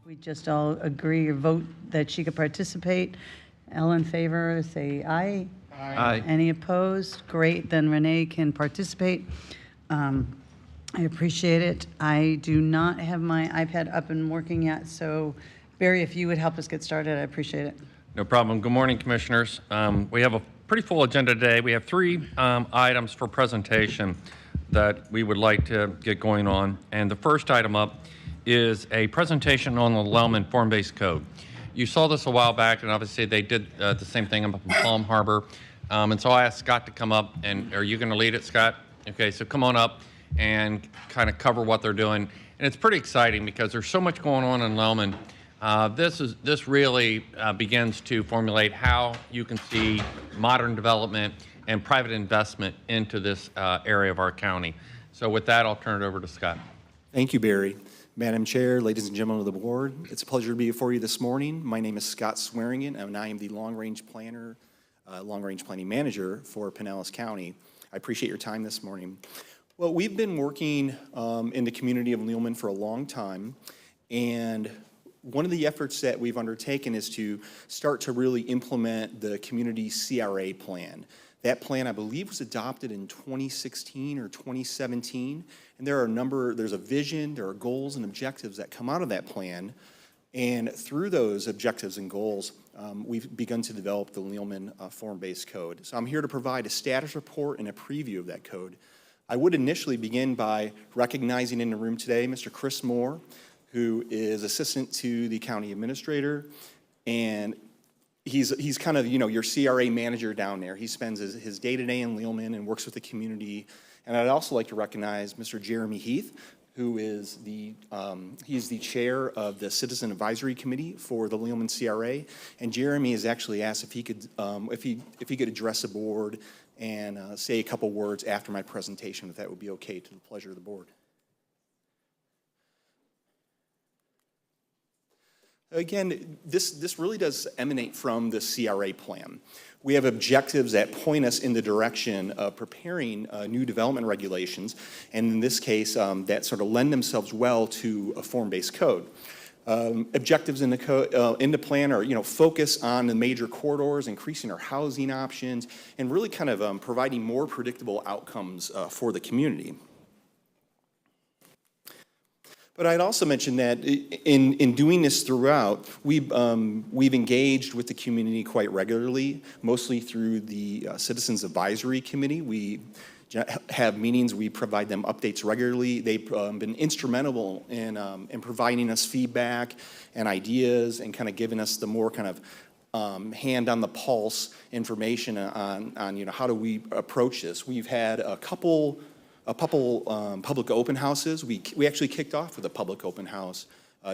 We just all agree or vote that she could participate. All in favor, say aye. Aye. Any opposed? Great, then Renee can participate. I appreciate it. I do not have my iPad up and working yet, so Barry, if you would help us get started, I appreciate it. No problem. Good morning, Commissioners. We have a pretty full agenda today. We have three items for presentation that we would like to get going on. And the first item up is a presentation on the Lellman Form-Based Code. You saw this a while back, and obviously they did the same thing up in Palm Harbor. And so I asked Scott to come up, and are you going to lead it, Scott? Okay, so come on up and kind of cover what they're doing. And it's pretty exciting because there's so much going on in Lellman. This really begins to formulate how you can see modern development and private investment into this area of our county. So with that, I'll turn it over to Scott. Thank you, Barry. Madam Chair, ladies and gentlemen of the board, it's a pleasure to be before you this morning. My name is Scott Swearingen, and I am the long-range planning manager for Pinellas County. I appreciate your time this morning. Well, we've been working in the community of Lellman for a long time, and one of the efforts that we've undertaken is to start to really implement the community CRA plan. That plan, I believe, was adopted in 2016 or 2017, and there's a vision, there are goals and objectives that come out of that plan, and through those objectives and goals, we've begun to develop the Lellman Form-Based Code. So I'm here to provide a status report and a preview of that code. I would initially begin by recognizing in the room today Mr. Chris Moore, who is assistant to the county administrator, and he's kind of, your CRA manager down there. He spends his day-to-day in Lellman and works with the community. And I'd also like to recognize Mr. Jeremy Heath, who is he's the chair of the Citizen Advisory Committee for the Lellman CRA. And Jeremy has actually asked if he could address the board and say a couple words after my presentation, if that would be okay, to the pleasure of the board. Again, this really does emanate from the CRA plan. We have objectives that point us in the direction of preparing new development regulations, and in this case, that sort of lend themselves well to a form-based code. Objectives in the plan are, focus on the major corridors, increasing our housing options, and really kind of providing more predictable outcomes for the community. But I'd also mention that in doing this throughout, we've engaged with the community quite regularly, mostly through the Citizens Advisory Committee. We have meetings, we provide them updates regularly. They've been instrumental in providing us feedback and ideas and kind of giving us the more kind of hand on the pulse information on how do we approach this. We've had a couple public open houses. We actually kicked off with a public open house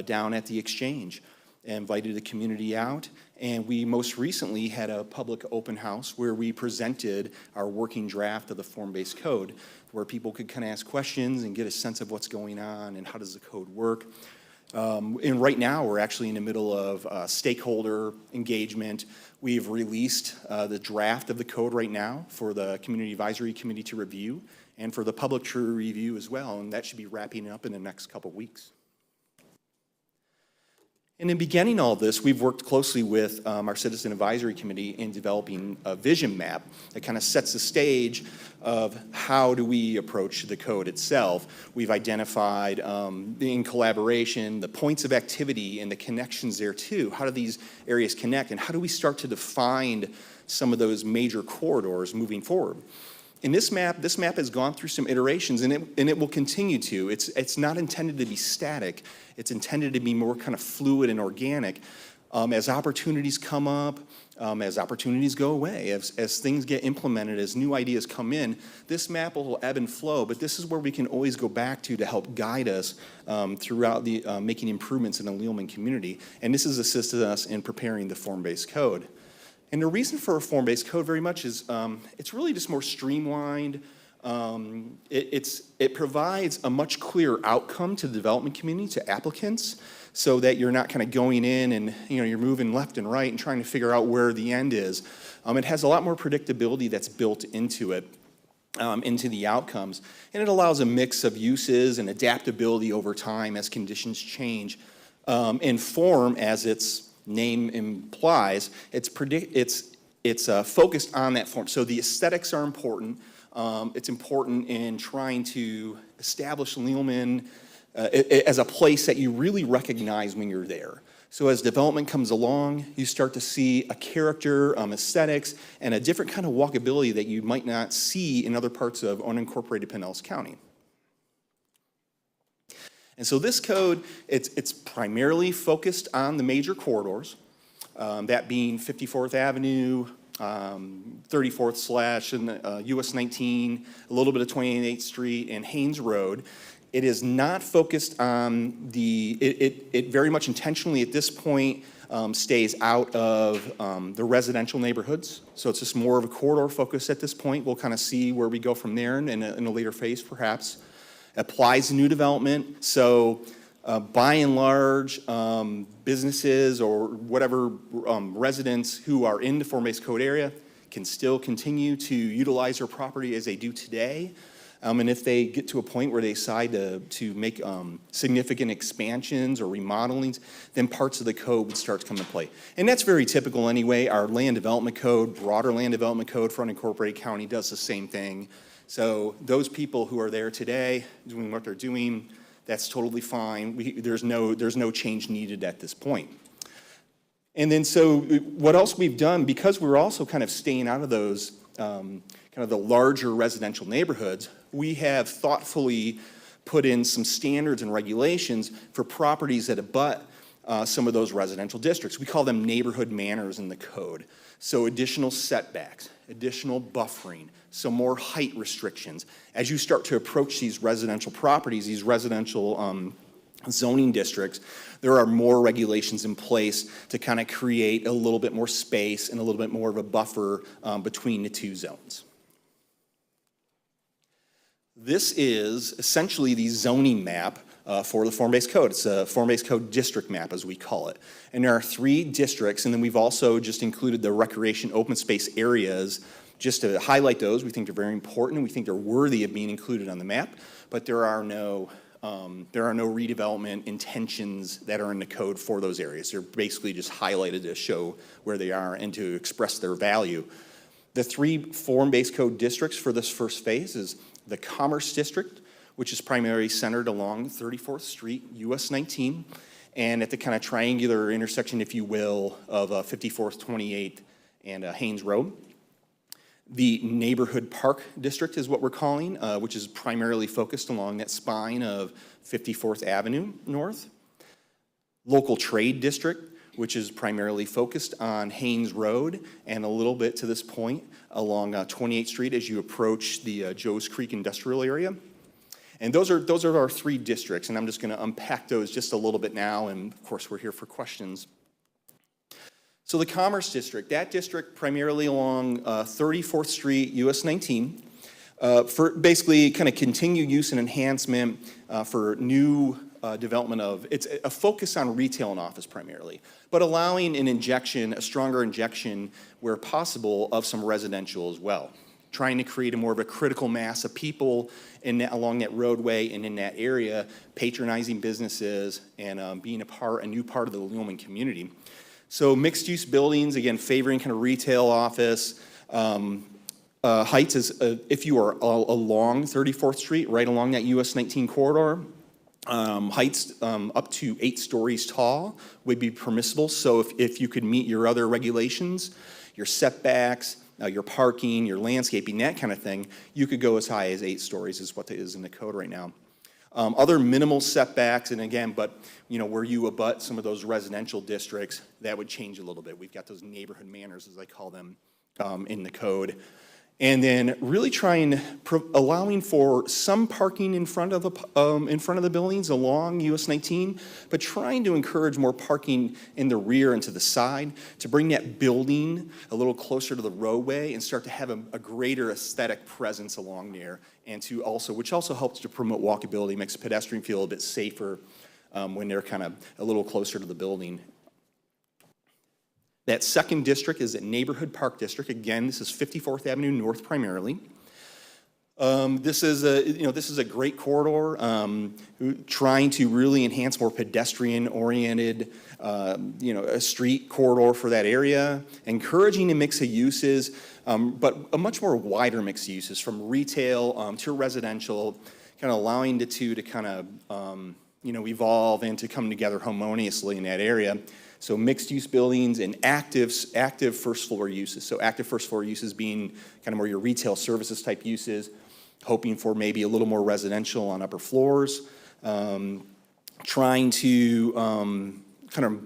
down at the Exchange, invited the community out, and we most recently had a public open house where we presented our working draft of the form-based code, where people could kind of ask questions and get a sense of what's going on and how does the code work. And right now we're actually in the middle of stakeholder engagement. We've released the draft of the code right now for the Community Advisory Committee to review, and for the public to review as well, and that should be wrapping up in the next couple weeks. And in beginning all of this, we've worked closely with our Citizen Advisory Committee in developing a vision map that kind of sets the stage of how do we approach the code itself. We've identified, in collaboration, the points of activity and the connections there too. How do these areas connect, and how do we start to define some of those major corridors moving forward? And this map has gone through some iterations, and it will continue to. It's not intended to be static. It's intended to be more kind of fluid and organic. As opportunities come up, as opportunities go away, as things get implemented, as new ideas come in, this map will ebb and flow, but this is where we can always go back to help guide us throughout the making improvements in the Lellman community. And this has assisted us in preparing the form-based code. And the reason for a form-based code very much is it's really just more streamlined. It provides a much clearer outcome to the development community, to applicants, so that you're not kind of going in and you're moving left and right and trying to figure out where the end is. It has a lot more predictability that's built into it, into the outcomes, and it allows a mix of uses and adaptability over time as conditions change. And form, as its name implies, it's focused on that form. So the aesthetics are important. It's important in trying to establish Leelman as a place that you really recognize when you're there. So as development comes along, you start to see a character, aesthetics, and a different kind of walkability that you might not see in other parts of unincorporated Pinellas County. And so this code, it's primarily focused on the major corridors, that being 54th Avenue, 34th/ and US 19, a little bit of 28th Street, and Haynes Road. It is not focused on it very much intentionally at this point stays out of the residential neighborhoods. So it's just more of a corridor focus at this point. We'll kind of see where we go from there in a later phase perhaps. Applies to new development. So by and large, businesses or whatever residents who are in the form-based code area can still continue to utilize their property as they do today. And if they get to a point where they decide to make significant expansions or remodelings, then parts of the code would start to come into play. And that's very typical anyway. Our land development code, broader land development code for unincorporated county does the same thing. So those people who are there today doing what they're doing, that's totally fine. There's no change needed at this point. And then so what else we've done, because we're also kind of staying out of those kind of the larger residential neighborhoods, we have thoughtfully put in some standards and regulations for properties that abut some of those residential districts. We call them neighborhood manners in the code. So additional setbacks, additional buffering, some more height restrictions. As you start to approach these residential properties, these residential zoning districts, there are more regulations in place to kind of create a little bit more space and a little bit more of a buffer between the two zones. This is essentially the zoning map for the form-based code. It's a form-based code district map, as we call it. And there are 3 districts, and then we've also just included the recreation open space areas just to highlight those. We think they're very important, and we think they're worthy of being included on the map, but there are no redevelopment intentions that are in the code for those areas. They're basically just highlighted to show where they are and to express their value. The 3 form-based code districts for this first phase is the Commerce District, which is primarily centered along 34th Street, US 19, and at the kind of triangular intersection, if you will, of 54th, 28th, and Haynes Road. The Neighborhood Park District is what we're calling, which is primarily focused along that spine of 54th Avenue North. Local Trade District, which is primarily focused on Haynes Road and a little bit to this point along 28th Street as you approach the Joe's Creek industrial area. And those are our 3 districts, and I'm just going to unpack those just a little bit now, and of course we're here for questions. So the Commerce District, that district primarily along 34th Street, US 19, for basically kind of continued use and enhancement for new development of, it's a focus on retail and office primarily, but allowing an injection, a stronger injection where possible of some residential as well. Trying to create a more of a critical mass of people along that roadway and in that area, patronizing businesses and being a new part of the Leelman community. So mixed use buildings, again, favoring kind of retail office. Heights is, if you are along 34th Street, right along that US 19 corridor, heights up to 8 stories tall would be permissible. So if you could meet your other regulations, your setbacks, your parking, your landscaping, that kind of thing, you could go as high as 8 stories is what is in the code right now. Other minimal setbacks, and again, but where you abut some of those residential districts, that would change a little bit. We've got those neighborhood manners, as I call them, in the code. And then really allowing for some parking in front of the buildings along US 19, but trying to encourage more parking in the rear and to the side to bring that building a little closer to the roadway and start to have a greater aesthetic presence along there, and which also helps to promote walkability, makes the pedestrian feel a bit safer when they're kind of a little closer to the building. That second district is a Neighborhood Park District. Again, this is 54th Avenue North primarily. This is a great corridor, trying to really enhance more pedestrian-oriented, a street corridor for that area, encouraging a mix of uses, but a much more wider mix of uses, from retail to residential, kind of allowing the two to kind of, evolve and to come together harmoniously in that area. So mixed-use buildings and active first-floor uses. So active first-floor uses being kind of more your retail services type uses, hoping for maybe a little more residential on upper floors, trying to kind of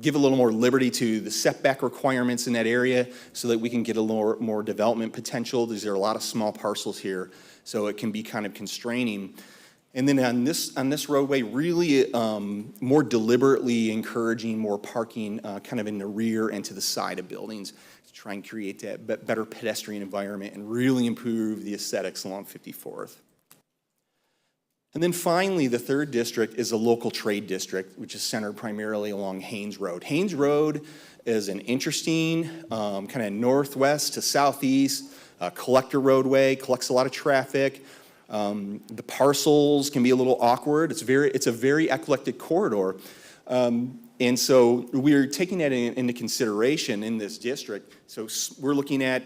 give a little more liberty to the setback requirements in that area so that we can get a little more development potential. There are a lot of small parcels here, so it can be kind of constraining. And then on this roadway, really more deliberately encouraging more parking kind of in the rear and to the side of buildings to try and create that better pedestrian environment and really improve the aesthetics along 54th. And then finally, the third district is a local trade district, which is centered primarily along Haynes Road. Haynes Road is an interesting kind of northwest to southeast collector roadway, collects a lot of traffic. The parcels can be a little awkward. It's a very eclectic corridor. And so we're taking that into consideration in this district. So we're looking at,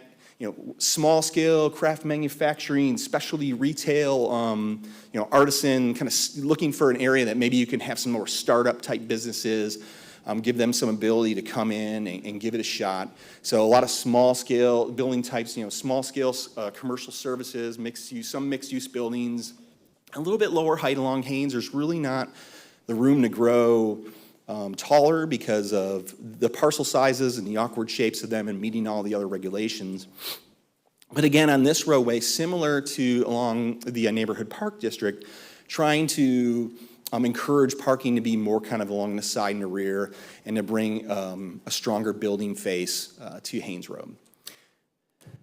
small scale craft manufacturing, specialty retail, artisan, kind of looking for an area that maybe you can have some more startup type businesses, give them some ability to come in and give it a shot. So a lot of small scale building types, small scale commercial services, some mixed use buildings, a little bit lower height along Haynes. There's really not the room to grow taller because of the parcel sizes and the awkward shapes of them and meeting all the other regulations. But again, on this roadway, similar to along the neighborhood park district, trying to encourage parking to be more kind of along the side and the rear and to bring a stronger building face to Haynes Road.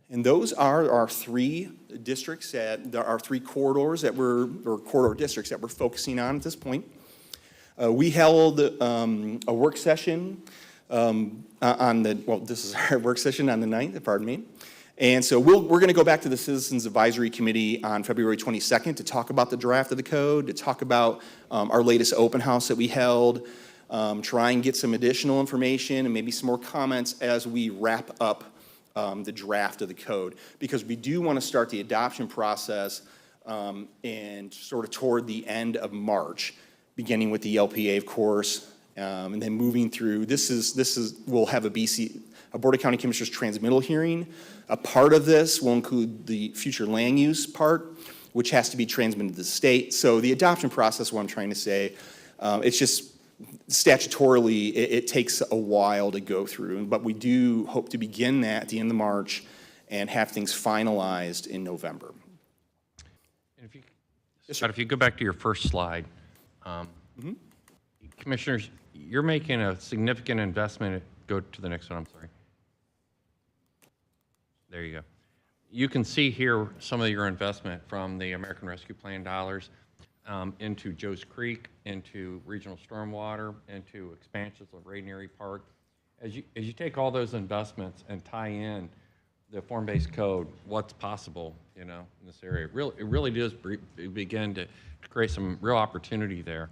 And those are our three districts, our three corridors or corridor districts that we're focusing on at this point. We held a work session this is our work session on the 9th, pardon me. And so we're going to go back to the Citizens Advisory Committee on February 22nd to talk about the draft of the code, to talk about our latest open house that we held, try and get some additional information and maybe some more comments as we wrap up the draft of the code. Because we do want to start the adoption process and sort of toward the end of March, beginning with the LPA, of course, and then moving through. We'll have a Board of County Commissioners transmittal hearing. A part of this will include the future land use part, which has to be transmitted to the state. So the adoption process, what I'm trying to say, it's just statutorily, it takes a while to go through, but we do hope to begin that at the end of March and have things finalized in November. And if you go back to your first slide, Commissioners, you're making a significant investment. Go to the next one, I'm sorry. There you go. You can see here some of your investment from the American Rescue Plan dollars into Joe's Creek, into regional stormwater, into expansions of Rainieri Park. As you take all those investments and tie in the form-based code, what's possible, in this area, it really does begin to create some real opportunity there.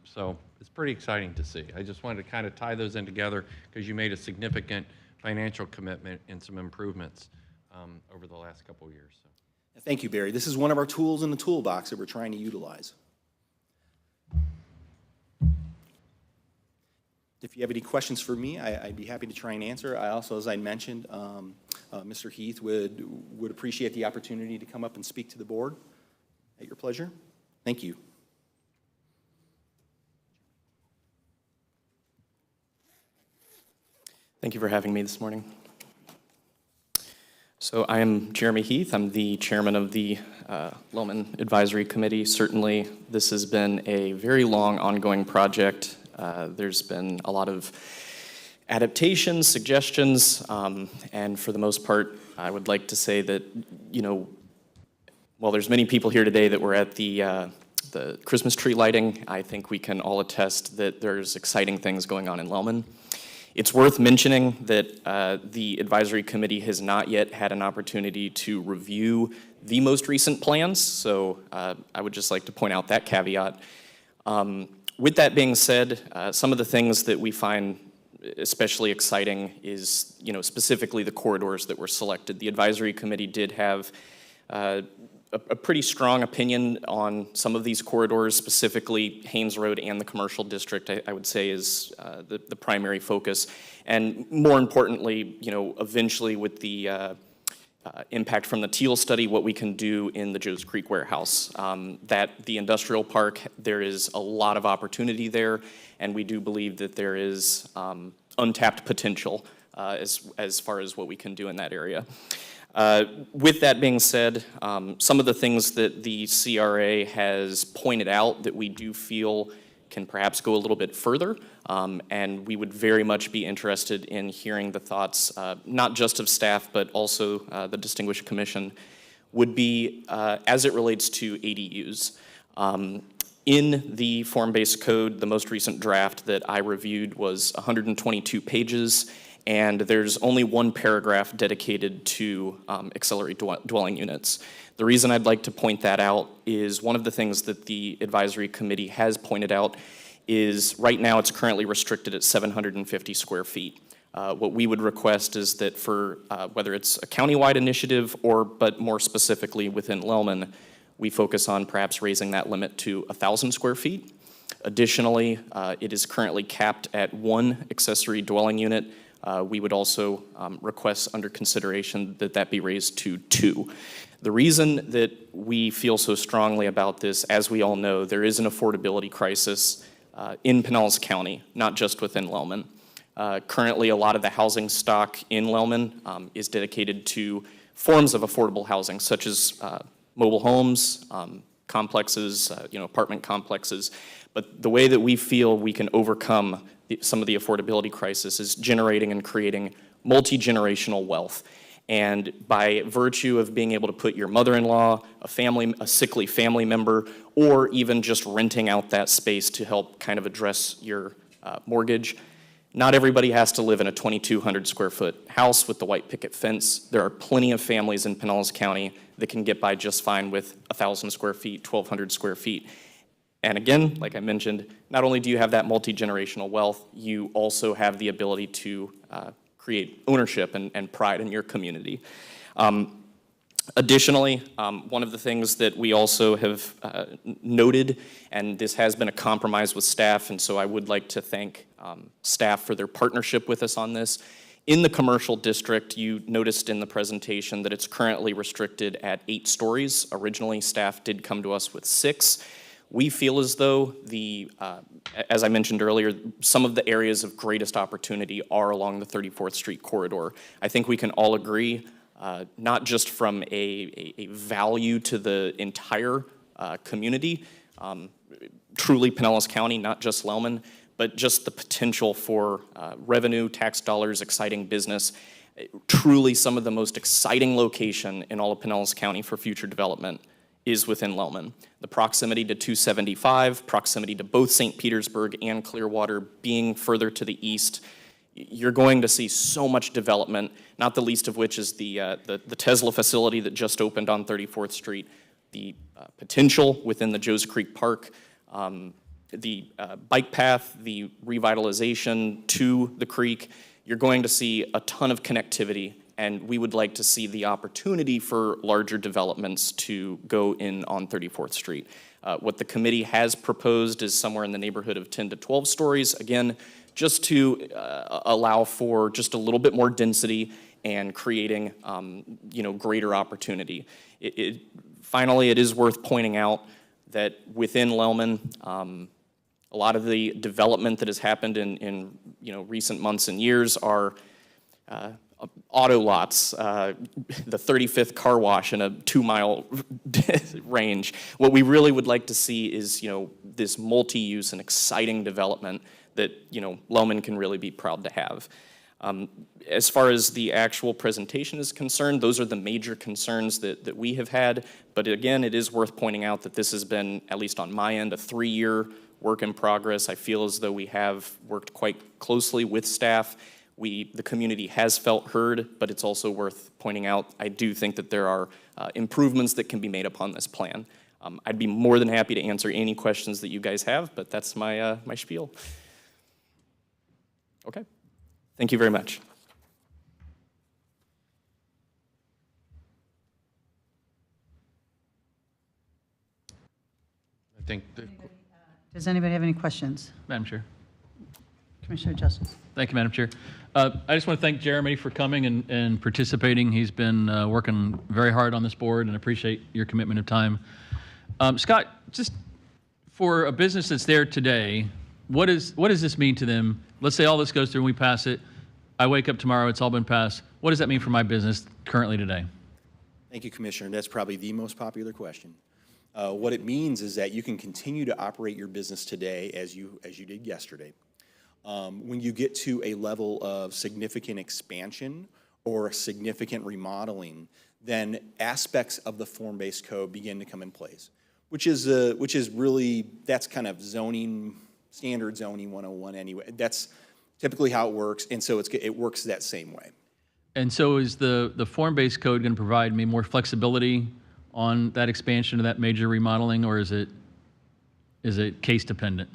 So it's pretty exciting to see. I just wanted to kind of tie those in together because you made a significant financial commitment and some improvements over the last couple of years. So. Thank you, Barry. This is one of our tools in the toolbox that we're trying to utilize. If you have any questions for me, I'd be happy to try and answer. I also, as I mentioned, Mr. Heath would appreciate the opportunity to come up and speak to the board at your pleasure. Thank you. Thank you for having me this morning. So I am Jeremy Heath. I'm the chairman of the Loman Advisory Committee. Certainly, this has been a very long, ongoing project. There's been a lot of adaptations, suggestions, and for the most part, I would like to say that, while there's many people here today that were at the Christmas tree lighting, I think we can all attest that there's exciting things going on in Loman. It's worth mentioning that the advisory committee has not yet had an opportunity to review the most recent plans, so I would just like to point out that caveat. With that being said, some of the things that we find especially exciting is, specifically the corridors that were selected. The advisory committee did have a pretty strong opinion on some of these corridors, specifically Haynes Road and the commercial district, I would say is the primary focus. And more importantly, eventually with the impact from the Teal study, what we can do in the Joe's Creek warehouse. That the industrial park, there is a lot of opportunity there, and we do believe that there is untapped potential as far as what we can do in that area. With that being said, some of the things that the CRA has pointed out that we do feel can perhaps go a little bit further, and we would very much be interested in hearing the thoughts, not just of staff, but also the Distinguished Commission, would be as it relates to ADUs. In the form-based code, the most recent draft that I reviewed was 122 pages, and there's only one paragraph dedicated to accessory dwelling units. The reason I'd like to point that out is one of the things that the advisory committee has pointed out is right now it's currently restricted at 750 square feet. What we would request is that for whether it's a countywide initiative but more specifically within Lellman, we focus on perhaps raising that limit to 1,000 square feet. Additionally, it is currently capped at one accessory dwelling unit. We would also request under consideration that that be raised to 2. The reason that we feel so strongly about this, as we all know, there is an affordability crisis in Pinellas County, not just within Lellman. Currently, a lot of the housing stock in Lellman is dedicated to forms of affordable housing, such as mobile homes, complexes, apartment complexes. But the way that we feel we can overcome some of the affordability crisis is generating and creating multi-generational wealth. And by virtue of being able to put your mother-in-law, a sickly family member, or even just renting out that space to help kind of address your mortgage, not everybody has to live in a 2,200 square foot house with the white picket fence. There are plenty of families in Pinellas County that can get by just fine with 1,000 square feet, 1,200 square feet. And again, like I mentioned, not only do you have that multi-generational wealth, you also have the ability to create ownership and pride in your community. Additionally, one of the things that we also have noted, and this has been a compromise with staff, and so I would like to thank staff for their partnership with us on this. In the commercial district, you noticed in the presentation that it's currently restricted at 8 stories. Originally, staff did come to us with 6. We feel as though as I mentioned earlier, some of the areas of greatest opportunity are along the 34th Street corridor. I think we can all agree, not just from a value to the entire community, truly Pinellas County, not just Lellman, but just the potential for revenue, tax dollars, exciting business. Truly some of the most exciting location in all of Pinellas County for future development is within Lellman. The proximity to 275, proximity to both St. Petersburg and Clearwater being further to the east, you're going to see so much development, not the least of which is the Tesla facility that just opened on 34th Street, the potential within the Joe's Creek Park, the bike path, the revitalization to the creek. You're going to see a ton of connectivity, and we would like to see the opportunity for larger developments to go in on 34th Street. What the committee has proposed is somewhere in the neighborhood of 10 to 12 stories, again, just to allow for just a little bit more density and creating greater opportunity. Finally, it is worth pointing out that within Lellman, a lot of the development that has happened in recent months and years are auto lots, the 35th car wash in a 2-mile range. What we really would like to see is, this multi-use and exciting development that, Lellman can really be proud to have. As far as the actual presentation is concerned, those are the major concerns that we have had. But again, it is worth pointing out that this has been, at least on my end, a 3-year work in progress. I feel as though we have worked quite closely with staff. The community has felt heard, but it's also worth pointing out, I do think that there are improvements that can be made upon this plan. I'd be more than happy to answer any questions that you guys have, but that's my, my spiel. Okay. Thank you very much. I think Does anybody have any questions? Madam Chair. Commissioner Justice. Thank you, Madam Chair. I just want to thank Jeremy for coming and participating. He's been working very hard on this board and appreciate your commitment of time. Scott, just for a business that's there today, what does this mean to them? Let's say all this goes through and we pass it. I wake up tomorrow, it's all been passed. What does that mean for my business currently today? Thank you, Commissioner. That's probably the most popular question. What it means is that you can continue to operate your business today as you did yesterday. When you get to a level of significant expansion or a significant remodeling, then aspects of the form-based code begin to come in place, which is really, that's kind of zoning, standard zoning 101 anyway. That's typically how it works, and so it works that same way. And so is the form-based code going to provide me more flexibility on that expansion of that major remodeling, or is it case dependent?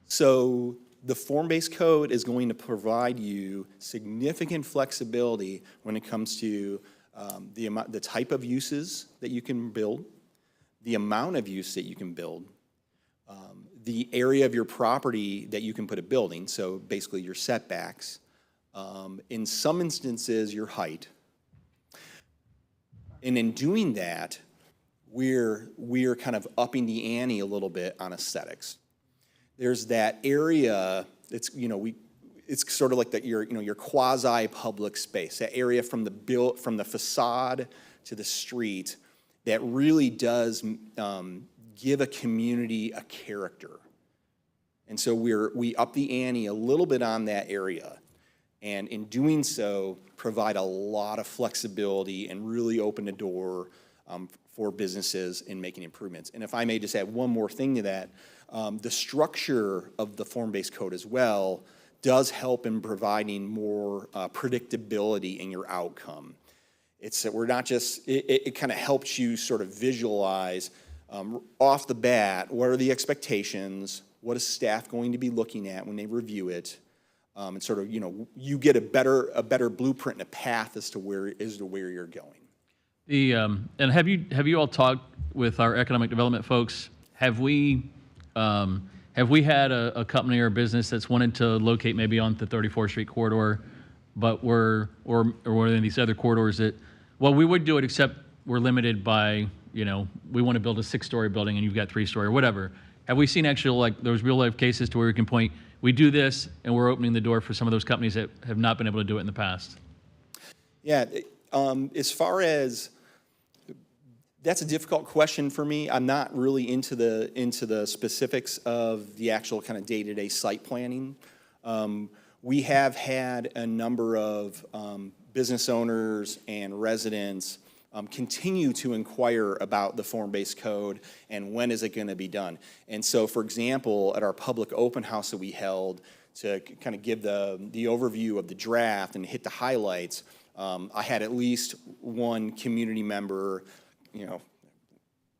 So the form-based code is going to provide you significant flexibility when it comes to the type of uses that you can build, the amount of use that you can build, the area of your property that you can put a building, so basically your setbacks, in some instances your height. And in doing that, we're kind of upping the ante a little bit on aesthetics. There's that area, it's sort of like your quasi-public space, that area from the facade to the street that really does give a community a character. And so we up the ante a little bit on that area. And in doing so, provide a lot of flexibility and really open the door for businesses in making improvements. And if I may just add one more thing to that, the structure of the form-based code as well does help in providing more predictability in your outcome. We're not just, it kind of helps you sort of visualize off the bat, what are the expectations, what is staff going to be looking at when they review it, and sort of, you get a better blueprint and a path as to where you're going. And have you all talked with our economic development folks? Have we had a company or a business that's wanted to locate maybe on the 34th Street corridor, but or one of these other corridors that, well, we would do it except we're limited by, we want to build a 6-story building and you've got 3-story or whatever. Have we seen actual, those real life cases to where we can point, we do this and we're opening the door for some of those companies that have not been able to do it in the past? Yeah, as far as, that's a difficult question for me. I'm not really into the specifics of the actual kind of day-to-day site planning. We have had a number of business owners and residents continue to inquire about the form-based code and when is it going to be done. And so, for example, at our public open house that we held to kind of give the overview of the draft and hit the highlights, I had at least one community member,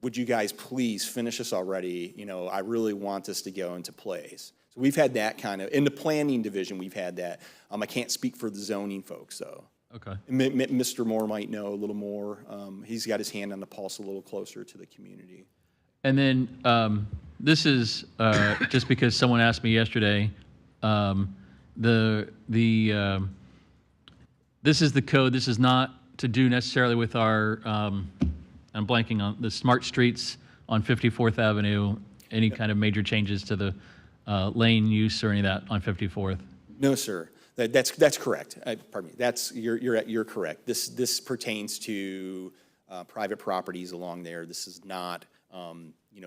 would you guys please finish this already? I really want this to go into place. So we've had that kind of, in the planning division, we've had that. I can't speak for the zoning folks, though. Okay. Mr. Moore might know a little more. He's got his hand on the pulse a little closer to the community. And then this is just because someone asked me yesterday. This is the code. This is not to do necessarily with our. I'm blanking on the smart streets on 54th Avenue. Any kind of major changes to the lane use or any of that on 54th? No, sir. That's correct. Pardon me. You're correct. This pertains to private properties along there. This is not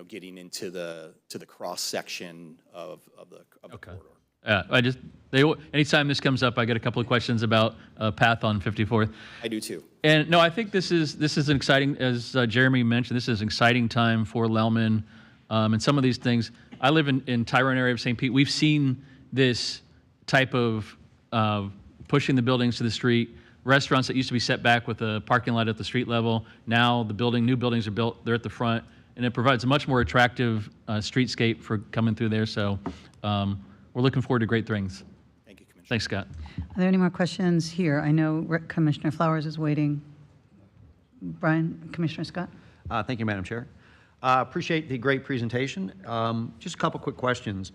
getting into the cross section of the corridor. Anytime this comes up, I get a couple of questions about path on 54th. I do too. And no, I think this is an exciting, as Jeremy mentioned, this is an exciting time for Lellman, and some of these things. I live in Tyrone area of St. Pete. We've seen this type of pushing the buildings to the street. Restaurants that used to be set back with a parking lot at the street level, now new buildings are built, they're at the front, and it provides a much more attractive streetscape for coming through there. So we're looking forward to great things. Thank you, Commissioner. Thanks, Scott. Are there any more questions here? I know Commissioner Flowers is waiting. Brian, Commissioner Scott? Thank you, Madam Chair. Appreciate the great presentation. Just a couple quick questions.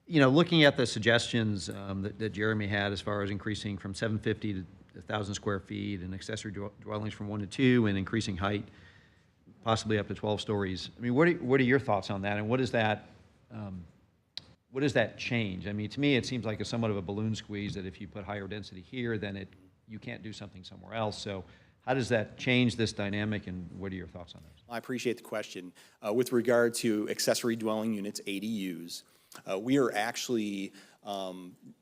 Looking at the suggestions that Jeremy had as far as increasing from 750 to 1,000 square feet and accessory dwellings from 1 to 2 and increasing height possibly up to 12 stories. I mean, what are your thoughts on that, and what does that change? I mean, to me, it seems like it's somewhat of a balloon squeeze that if you put higher density here, then you can't do something somewhere else. So how does that change this dynamic, and what are your thoughts on this? I appreciate the question. With regard to accessory dwelling units, ADUs, we are actually,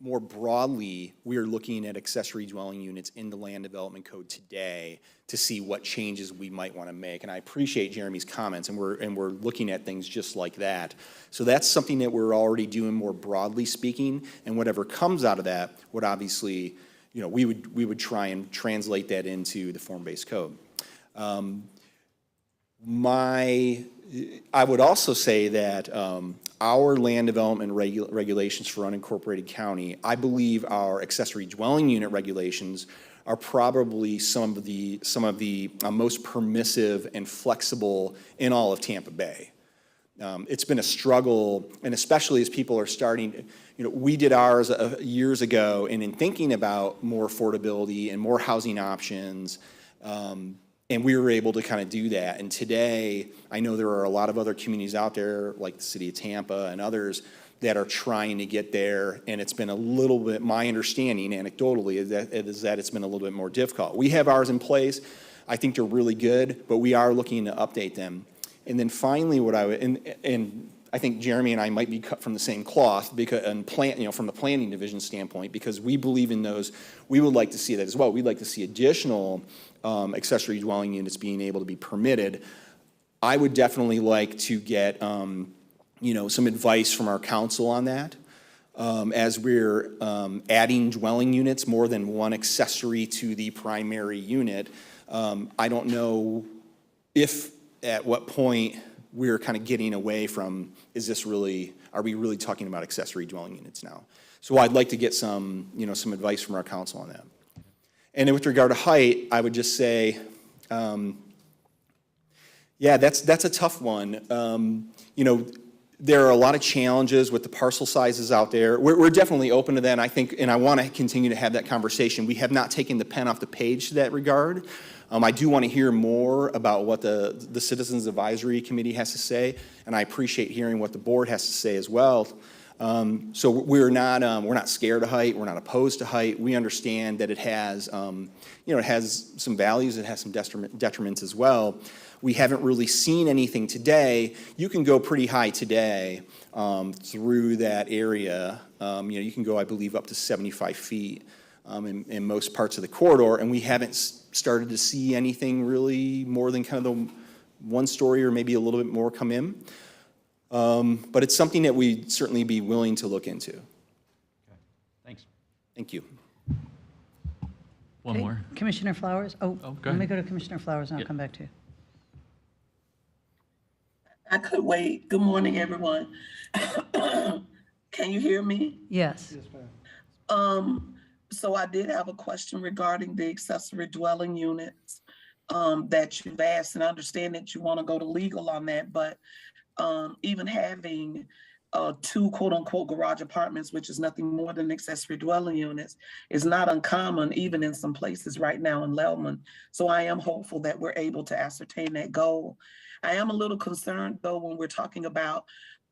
more broadly, we are looking at accessory dwelling units in the Land Development Code today to see what changes we might want to make. And I appreciate Jeremy's comments, and we're looking at things just like that. So that's something that we're already doing more broadly speaking, and whatever comes out of that would obviously, we would try and translate that into the form-based code. I would also say that our land development regulations for unincorporated county, I believe our accessory dwelling unit regulations are probably some of the most permissive and flexible in all of Tampa Bay. It's been a struggle, and especially as people are starting, we did ours years ago, and in thinking about more affordability and more housing options, and we were able to kind of do that. And today, I know there are a lot of other communities out there, like the city of Tampa and others, that are trying to get there. And it's been a little bit, my understanding anecdotally, is that it's been a little bit more difficult. We have ours in place. I think they're really good, but we are looking to update them. And then finally, and I think Jeremy and I might be cut from the same cloth because, from the planning division standpoint, because we believe in those. We would like to see that as well. We'd like to see additional accessory dwelling units being able to be permitted. I would definitely like to get, some advice from our council on that. As we're adding dwelling units, more than one accessory to the primary unit, I don't know at what point we're kind of getting away from, are we really talking about accessory dwelling units now? So I'd like to get some advice from our council on that. And then with regard to height, I would just say, that's a tough one. There are a lot of challenges with the parcel sizes out there. We're definitely open to that, and I think, and I want to continue to have that conversation. We have not taken the pen off the page to that regard. I do want to hear more about what the Citizens Advisory Committee has to say, and I appreciate hearing what the board has to say as well. So we're not scared of height. We're not opposed to height. We understand that it has, it has some values. It has some detriments as well. We haven't really seen anything today. You can go pretty high today through that area. You can go, I believe, up to 75 feet in most parts of the corridor, and we haven't started to see anything really more than kind of the one story or maybe a little bit more come in. But it's something that we'd certainly be willing to look into. Okay. Thanks. Thank you. One Okay, more. Commissioner Flowers? go Let me ahead. go to Commissioner Flowers, and I'll Yeah. come back to you. I could wait. Good morning, everyone. Can you hear me? Yes. So I did have a question regarding the accessory dwelling units that you've asked, and I understand that you want to go to legal on that, but even having 2 quote-unquote garage apartments, which is nothing more than accessory dwelling units, is not uncommon even in some places right now in Lellman. So I am hopeful that we're able to ascertain that goal. I am a little concerned, though, when we're talking about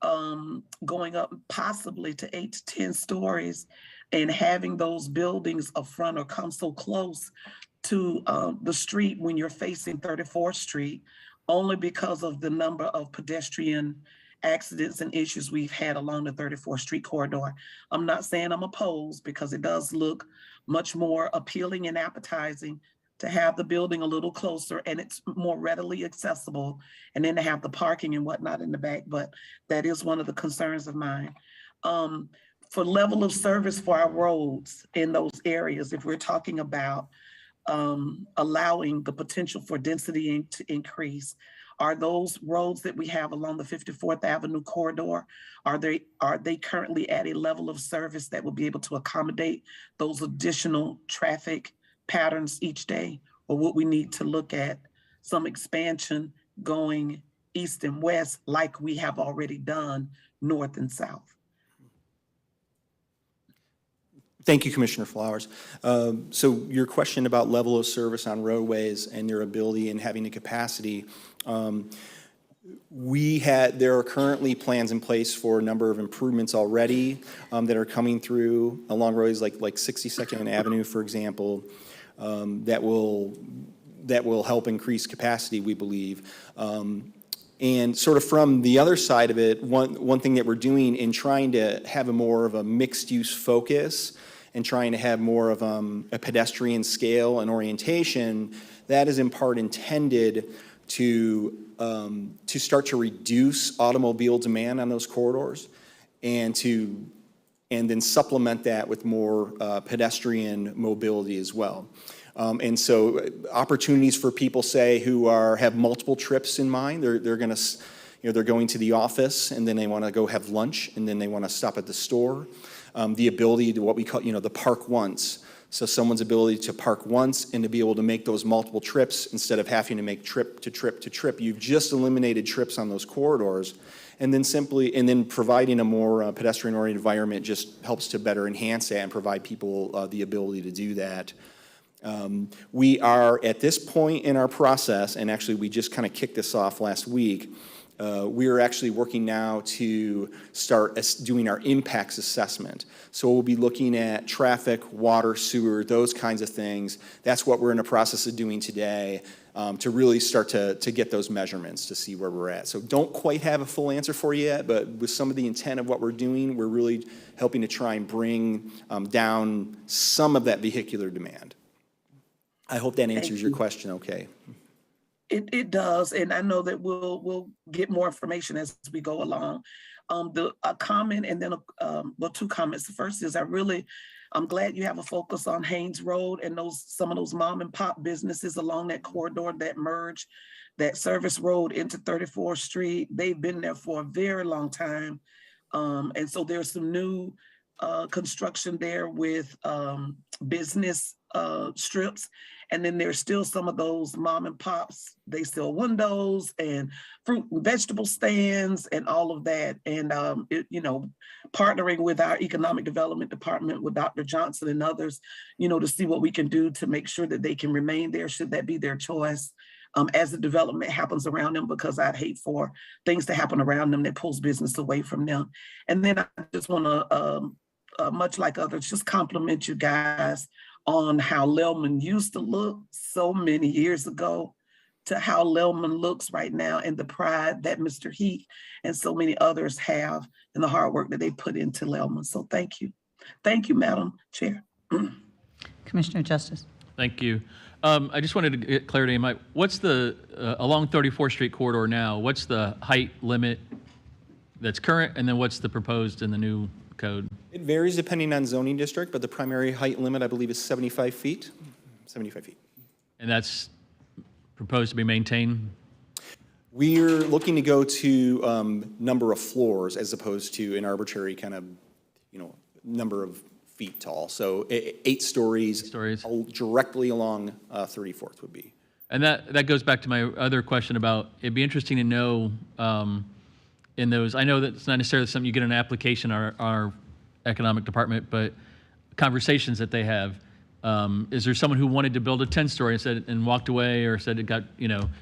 going up possibly to 8 to 10 stories and having those buildings up front or come so close to the street when you're facing 34th Street, only because of the number of pedestrian accidents and issues we've had along the 34th Street corridor. I'm not saying I'm opposed, because it does look much more appealing and appetizing to have the building a little closer, and it's more readily accessible, and then to have the parking and whatnot in the back. But that is one of the concerns of mine. For level of service for our roads in those areas, if we're talking about allowing the potential for density to increase, are those roads that we have along the 54th Avenue corridor, are they currently at a level of service that will be able to accommodate those additional traffic patterns each day? Or would we need to look at some expansion going east and west like we have already done north and south? Thank you, Commissioner Flowers. So your question about level of service on roadways and their ability and having the capacity, there are currently plans in place for a number of improvements already that are coming through along roads like 62nd Avenue, for example, that will help increase capacity, we believe. And sort of from the other side of it, one thing that we're doing in trying to have a more of a mixed-use focus and trying to have more of a pedestrian scale and orientation, that is in part intended to start to reduce automobile demand on those corridors, and then supplement that with more pedestrian mobility as well. And so opportunities for people, say, who have multiple trips in mind, they're going to, they're going to the office and then they want to go have lunch and then they want to stop at the store. The ability to what we call, the park once. So someone's ability to park once and to be able to make those multiple trips instead of having to make trip to trip to trip. You've just eliminated trips on those corridors. And then providing a more pedestrian-oriented environment just helps to better enhance that and provide people the ability to do that. We are at this point in our process, and actually we just kind of kicked this off last week. We are actually working now to start doing our impacts assessment. So we'll be looking at traffic, water, sewer, those kinds of things. That's what we're in the process of doing today, to really start to get those measurements to see where we're at. So don't quite have a full answer for you yet, but with some of the intent of what we're doing, we're really helping to try and bring down some of that vehicular demand. I hope that answers your question okay. It does, and I know that we'll get more information as we go along. A comment and then two comments. The first is I'm glad you have a focus on Haynes Road and some of those mom and pop businesses along that corridor that merge that service road into 34th Street. They've been there for a very long time, and so there's some new construction there with business strips. And then there's still some of those mom and pops. They sell windows and fruit and vegetable stands and all of that. And, partnering with our economic development department with Dr. Johnson and others, to see what we can do to make sure that they can remain there, should that be their choice, as the development happens around them, because I'd hate for things to happen around them that pulls business away from them. And then I just want to, much like others, just compliment you guys on how Lelman used to look so many years ago to how Lelman looks right now, and the pride that Mr. Heath and so many others have and the hard work that they put into Lelman. So thank you. Thank you, Madam Chair. Commissioner Justice. Thank you. I just wanted to get clarity. What's the, along 34th Street corridor now, what's the height limit that's current, and then what's the proposed in the new code? It varies depending on zoning district, but the primary height limit, I believe, is 75 feet. 75 feet. And that's proposed to be maintained? We're looking to go to number of floors as opposed to an arbitrary kind of, number of feet tall. So 8 stories, directly along 34th would be. And that goes back to my other question about, it'd be interesting to know in those, I know that it's not necessarily something you get in an application, our economic department, but conversations that they have. Is there someone who wanted to build a 10-story and walked away, or said it got,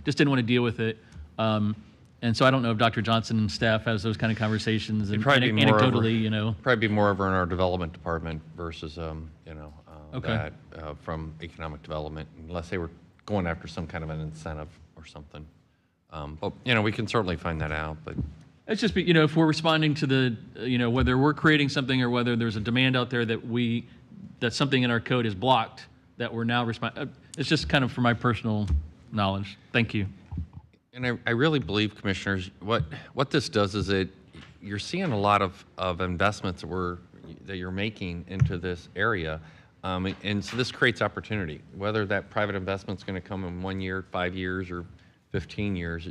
just didn't want to deal with it? And so I don't know if Dr. Johnson and staff has those kind of conversations, and anecdotally, Probably be more over in our development department versus, Okay. that from economic development, unless they were going after some kind of an incentive or something. But, we can certainly find that out, but. It's just, if we're responding to the, whether we're creating something or whether there's a demand out there that something in our code is blocked, that we're now responding. It's just kind of for my personal knowledge. Thank you. And I really believe, commissioners, what this does is you're seeing a lot of investments that you're making into this area. And so this creates opportunity, whether that private investment's going to come in 1 year, 5 years, or 15 years.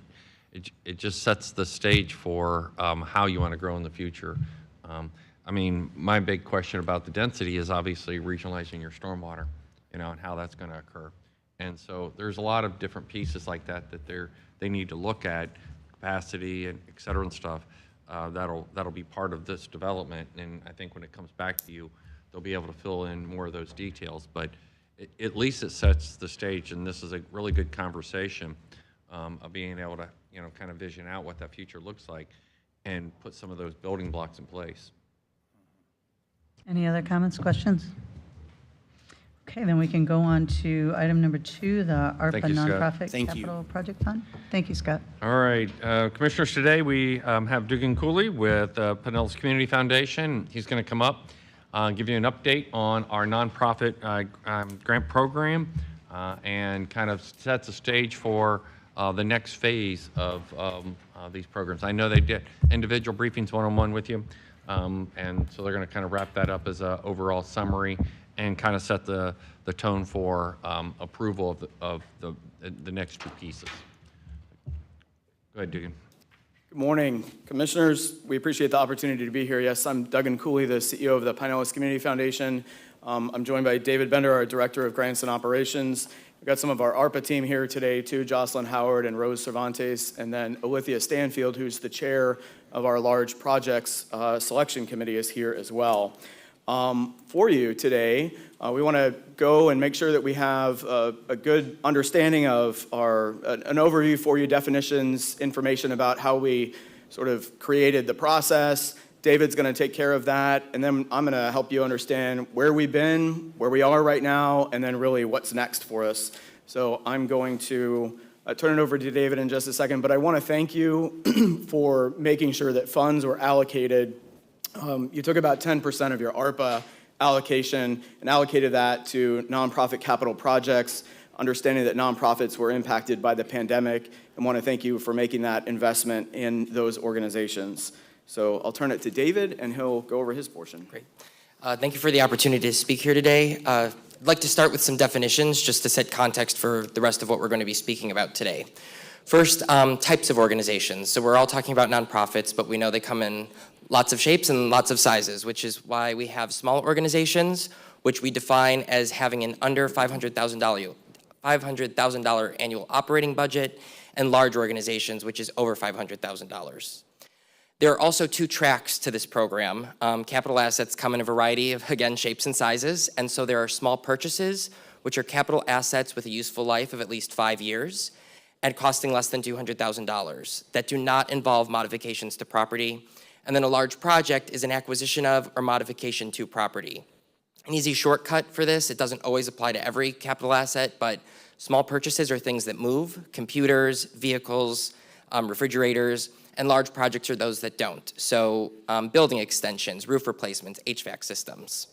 It just sets the stage for how you want to grow in the future. I mean, my big question about the density is obviously regionalizing your stormwater, and how that's going to occur. And so there's a lot of different pieces like that they need to look at, capacity and et cetera and stuff. That'll be part of this development. And I think when it comes back to you, they'll be able to fill in more of those details. But at least it sets the stage, and this is a really good conversation of being able to kind of vision out what that future looks like and put some of those building blocks in place. Any other comments, questions? Okay, then we can go on to item number 2, the ARPA Thank you, Scott. Nonprofit Thank you. Capital Project Fund. Thank you, Scott. All right, commissioners, today we have Dugan Cooley with Pinellas Community Foundation. He's going to come up, give you an update on our nonprofit grant program, and kind of sets the stage for the next phase of these programs. I know they did individual briefings one-on-one with you, and so they're going to kind of wrap that up as an overall summary and kind of set the tone for approval of the next 2 pieces. Go ahead, Dugan. Good morning, Commissioners. We appreciate the opportunity to be here. Yes, I'm Dugan Cooley, the CEO of the Pinellas Community Foundation. I'm joined by David Bender, our Director of Grants and Operations. We've got some of our ARPA team here today, too, Jocelyn Howard and Rose Cervantes, and then Alithia Stanfield, who's the chair of our large projects selection committee, is here as well. For you today, we want to go and make sure that we have a good understanding of an overview for you, definitions, information about how we sort of created the process. David's going to take care of that, and then I'm going to help you understand where we've been, where we are right now, and then really what's next for us. So I'm going to turn it over to David in just a second, but I want to thank you for making sure that funds were allocated. You took about 10% of your ARPA allocation and allocated that to nonprofit capital projects, understanding that nonprofits were impacted by the pandemic, and want to thank you for making that investment in those organizations. So I'll turn it to David, and he'll go over his portion. Great. Thank you for the opportunity to speak here today. I'd like to start with some definitions just to set context for the rest of what we're going to be speaking about today. First, types of organizations. So we're all talking about nonprofits, but we know they come in lots of shapes and lots of sizes, which is why we have small organizations, which we define as having an under $500,000 annual operating budget, and large organizations, which is over $500,000. There are also 2 tracks to this program. Capital assets come in a variety of, again, shapes and sizes, and so there are small purchases, which are capital assets with a useful life of at least 5 years, and costing less than $200,000, that do not involve modifications to property. And then a large project is an acquisition of or modification to property. An easy shortcut for this, it doesn't always apply to every capital asset, but small purchases are things that move: computers, vehicles, refrigerators, and large projects are those that don't. So building extensions, roof replacements, HVAC systems.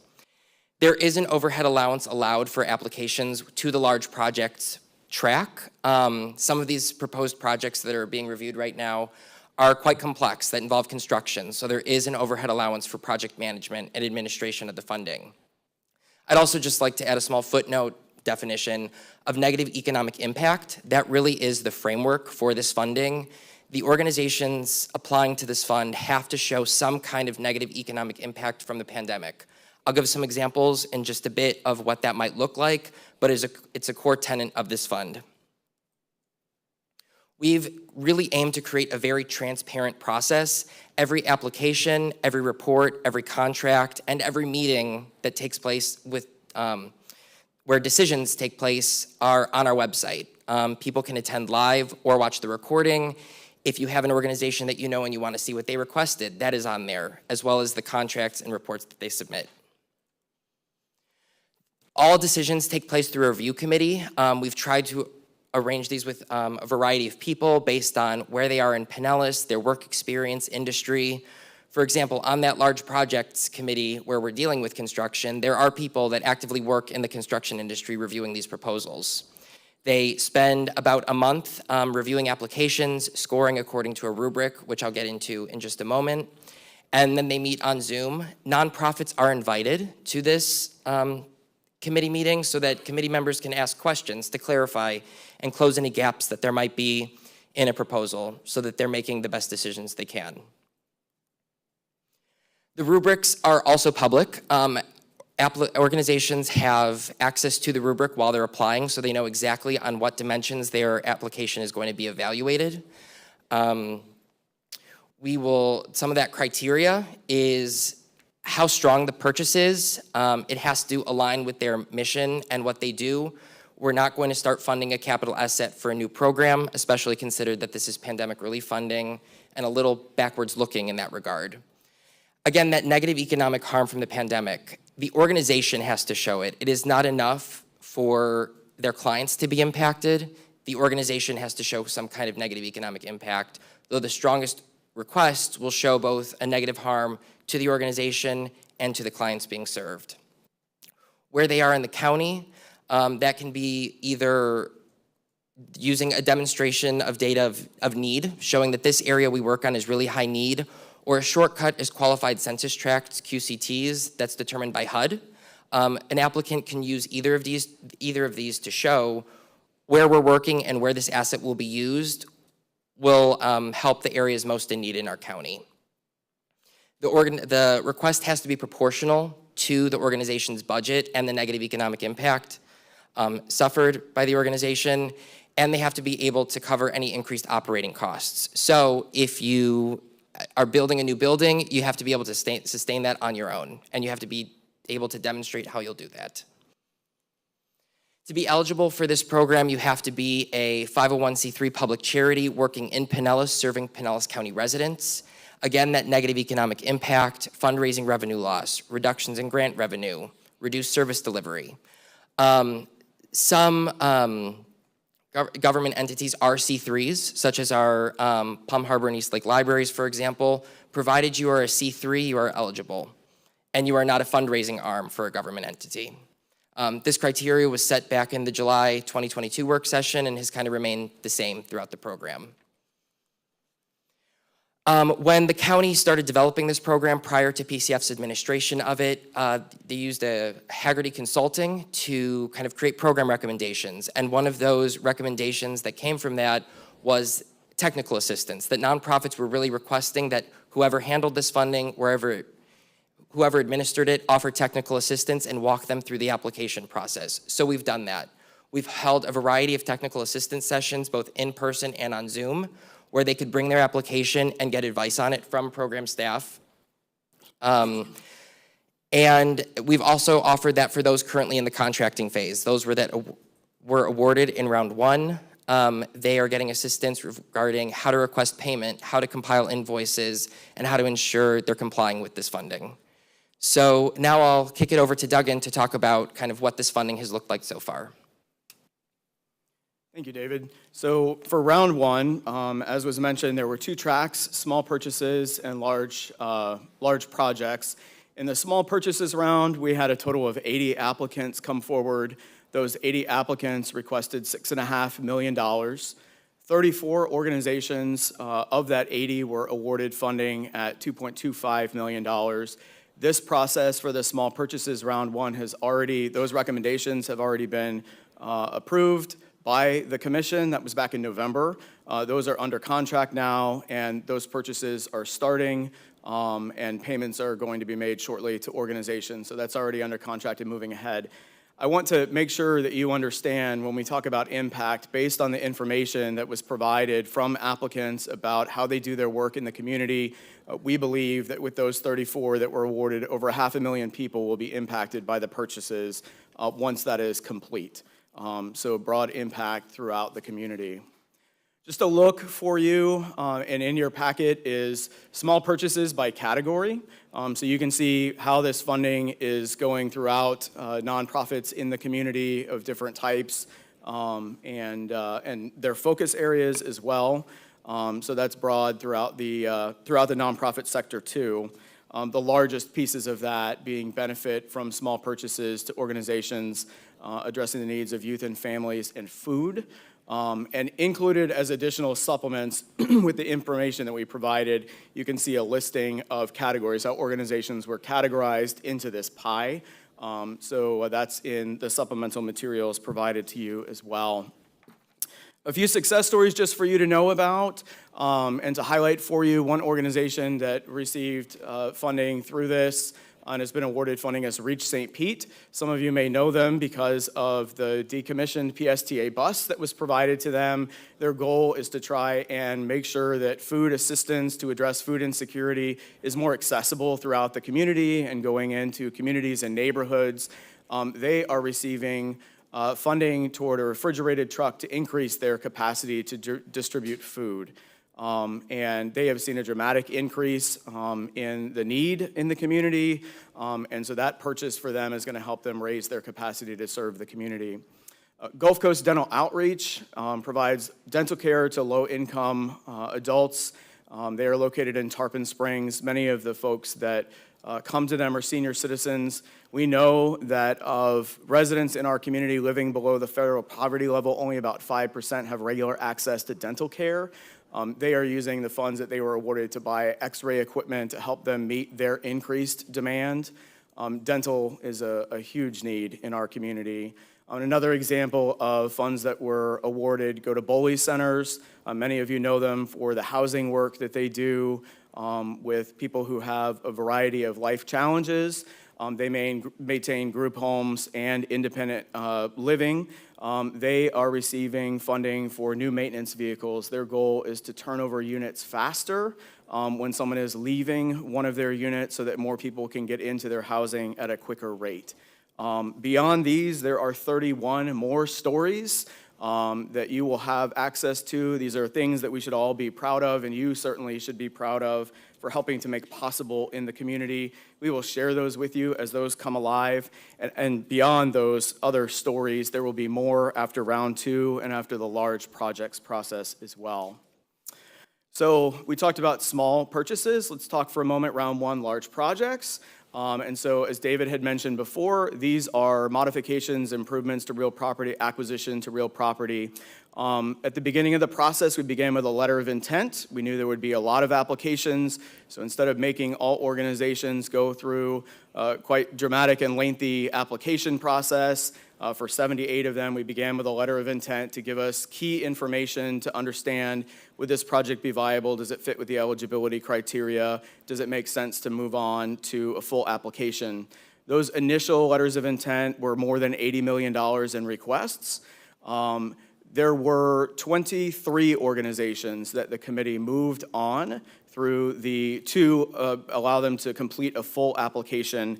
There is an overhead allowance allowed for applications to the large projects track. Some of these proposed projects that are being reviewed right now are quite complex, that involve construction, so there is an overhead allowance for project management and administration of the funding. I'd also just like to add a small footnote definition of negative economic impact. That really is the framework for this funding. The organizations applying to this fund have to show some kind of negative economic impact from the pandemic. I'll give some examples in just a bit of what that might look like, but it's a core tenet of this fund. We've really aimed to create a very transparent process. Every application, every report, every contract, and every meeting that takes place with where decisions take place are on our website. People can attend live or watch the recording. If you have an organization that you know and you want to see what they requested, that is on there, as well as the contracts and reports that they submit. All decisions take place through a review committee. We've tried to arrange these with a variety of people based on where they are in Pinellas, their work experience, industry. For example, on that large projects committee where we're dealing with construction, there are people that actively work in the construction industry reviewing these proposals. They spend about a month reviewing applications, scoring according to a rubric, which I'll get into in just a moment. And then they meet on Zoom. Nonprofits are invited to this committee meeting so that committee members can ask questions to clarify and close any gaps that there might be in a proposal so that they're making the best decisions they can. The rubrics are also public. Organizations have access to the rubric while they're applying, so they know exactly on what dimensions their application is going to be evaluated. Some of that criteria is how strong the purchase is. It has to align with their mission and what they do. We're not going to start funding a capital asset for a new program, especially considered that this is pandemic relief funding and a little backwards looking in that regard. Again, that negative economic harm from the pandemic, the organization has to show it. It is not enough for their clients to be impacted. The organization has to show some kind of negative economic impact, though the strongest requests will show both a negative harm to the organization and to the clients being served. Where they are in the county, that can be either using a demonstration of data of need, showing that this area we work on is really high need, or a shortcut is qualified census tracts, QCTs, that's determined by HUD. An applicant can use either of these to show where we're working and where this asset will be used will help the areas most in need in our county. The request has to be proportional to the organization's budget and the negative economic impact suffered by the organization, and they have to be able to cover any increased operating costs. So if you are building a new building, you have to be able to sustain that on your own, and you have to be able to demonstrate how you'll do that. To be eligible for this program, you have to be a 501c3 public charity working in Pinellas, serving Pinellas County residents. Again, that negative economic impact, fundraising revenue loss, reductions in grant revenue, reduced service delivery. Some government entities are C3s, such as our Plum Harbor and East Lake Libraries, for example. Provided you are a C3, you are eligible, and you are not a fundraising arm for a government entity. This criteria was set back in the July 2022 work session and has kind of remained the same throughout the program. When the county started developing this program prior to PCF's administration of it, they used a Haggerty Consulting to kind of create program recommendations. And one of those recommendations that came from that was technical assistance, that nonprofits were really requesting that whoever handled this funding, whoever administered it, offer technical assistance and walk them through the application process. So we've done that. We've held a variety of technical assistance sessions, both in person and on Zoom, where they could bring their application and get advice on it from program staff. And we've also offered that for those currently in the contracting phase. Those were awarded in round one. They are getting assistance regarding how to request payment, how to compile invoices, and how to ensure they're complying with this funding. So now I'll kick it over to Duggan to talk about kind of what this funding has looked like so far. Thank you, David. So for round one, as was mentioned, there were two tracks, small purchases and large projects. In the small purchases round, we had a total of 80 applicants come forward. Those 80 applicants requested $6.5 million. 34 organizations of that 80 were awarded funding at $2.25 million. This process for the small purchases round one those recommendations have already been approved by the commission. That was back in November. Those are under contract now, and those purchases are starting, and payments are going to be made shortly to organizations. So that's already under contract and moving ahead. I want to make sure that you understand when we talk about impact, based on the information that was provided from applicants about how they do their work in the community, we believe that with those 34 that were awarded, over 500,000 people will be impacted by the purchases once that is complete. So broad impact throughout the community. Just a look for you, and in your packet is small purchases by category. So you can see how this funding is going throughout nonprofits in the community of different types. and their focus areas as well. So that's broad throughout the nonprofit sector too. The largest pieces of that being benefit from small purchases to organizations addressing the needs of youth and families and food. And included as additional supplements with the information that we provided, you can see a listing of categories, how organizations were categorized into this pie. So that's in the supplemental materials provided to you as well. A few success stories just for you to know about and to highlight for you. One organization that received funding through this and has been awarded funding as Reach St. Pete. Some of you may know them because of the decommissioned PSTA bus that was provided to them. Their goal is to try and make sure that food assistance to address food insecurity is more accessible throughout the community and going into communities and neighborhoods. They are receiving funding toward a refrigerated truck to increase their capacity to distribute food. And they have seen a dramatic increase in the need in the community, and so that purchase for them is going to help them raise their capacity to serve the community. Gulf Coast Dental Outreach provides dental care to low-income adults. They are located in Tarpon Springs. Many of the folks that come to them are senior citizens. We know that of residents in our community living below the federal poverty level, only about 5% have regular access to dental care. They are using the funds that they were awarded to buy x-ray equipment to help them meet their increased demand. Dental is a huge need in our community. Another example of funds that were awarded go to BOLI centers. Many of you know them for the housing work that they do with people who have a variety of life challenges. They maintain group homes and independent living. They are receiving funding for new maintenance vehicles. Their goal is to turn over units faster when someone is leaving one of their units so that more people can get into their housing at a quicker rate. Beyond these, there are 31 more stories that you will have access to. These are things that we should all be proud of, and you certainly should be proud of for helping to make possible in the community. We will share those with you as those come alive. And beyond those other stories, there will be more after round 2 and after the large projects process as well. So we talked about small purchases. Let's talk for a moment round 1, large projects. And so as David had mentioned before, these are modifications, improvements to real property, acquisition to real property. At the beginning of the process, we began with a letter of intent. We knew there would be a lot of applications, so instead of making all organizations go through quite dramatic and lengthy application process, for 78 of them, we began with a letter of intent to give us key information to understand, would this project be viable? Does it fit with the eligibility criteria? Does it make sense to move on to a full application? Those initial letters of intent were more than $80 million in requests. There were 23 organizations that the committee moved on through to allow them to complete a full application.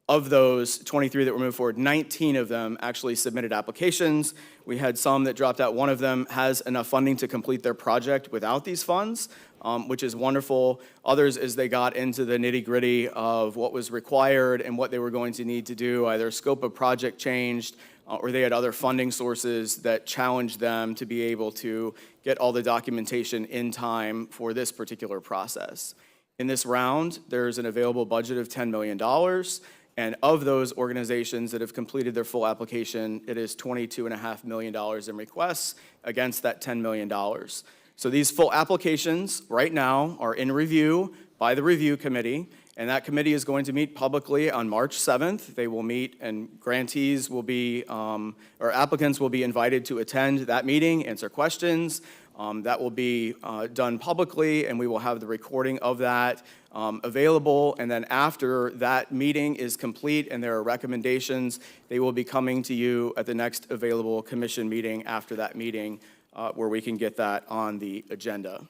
Of those 23 that were moved forward, 19 of them actually submitted applications. We had some that dropped out. One of them has enough funding to complete their project without these funds, which is wonderful. Others, as they got into the nitty-gritty of what was required and what they were going to need to do, either scope of project changed, or they had other funding sources that challenged them to be able to get all the documentation in time for this particular process. In this round, there's an available budget of $10 million, and of those organizations that have completed their full application, it is $22.5 million in requests against that $10 million. So these full applications right now are in review by the review committee, and that committee is going to meet publicly on March 7th. They will meet, and grantees will be, or applicants will be invited to attend that meeting, answer questions. That will be done publicly, and we will have the recording of that available. And then after that meeting is complete and there are recommendations, they will be coming to you at the next available commission meeting after that meeting, where we can get that on the agenda.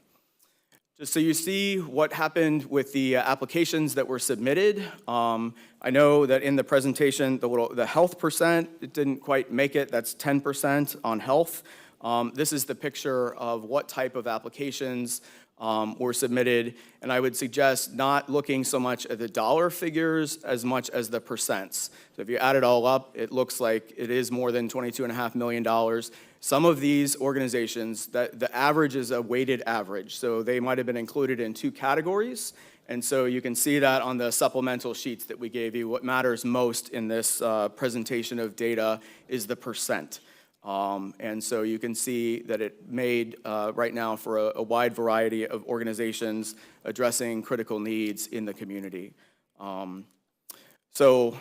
Just so you see what happened with the applications that were submitted. I know that in the presentation, the health percent, it didn't quite make it. That's 10% on health. This is the picture of what type of applications were submitted, and I would suggest not looking so much at the dollar figures as much as the percents. So if you add it all up, it looks like it is more than $22.5 million. Some of these organizations, the average is a weighted average, so they might have been included in 2 categories, and so you can see that on the supplemental sheets that we gave you. What matters most in this presentation of data is the percent. And so you can see that it made right now for a wide variety of organizations addressing critical needs in the community. So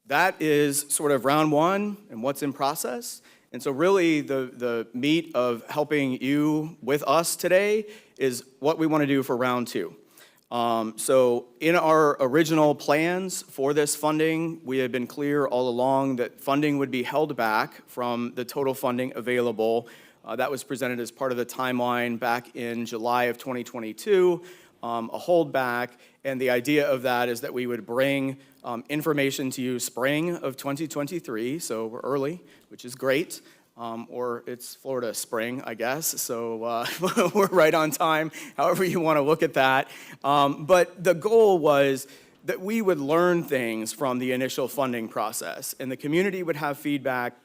that is sort of round 1 and what's in process. And so really the meat of helping you with us today is what we want to do for round 2. So in our original plans for this funding, we had been clear all along that funding would be held back from the total funding available. That was presented as part of the timeline back in July of 2022, a holdback. And the idea of that is that we would bring information to you spring of 2023, so we're early, which is great. Or it's Florida spring, I guess, so we're right on time, however you want to look at that. But the goal was that we would learn things from the initial funding process, and the community would have feedback,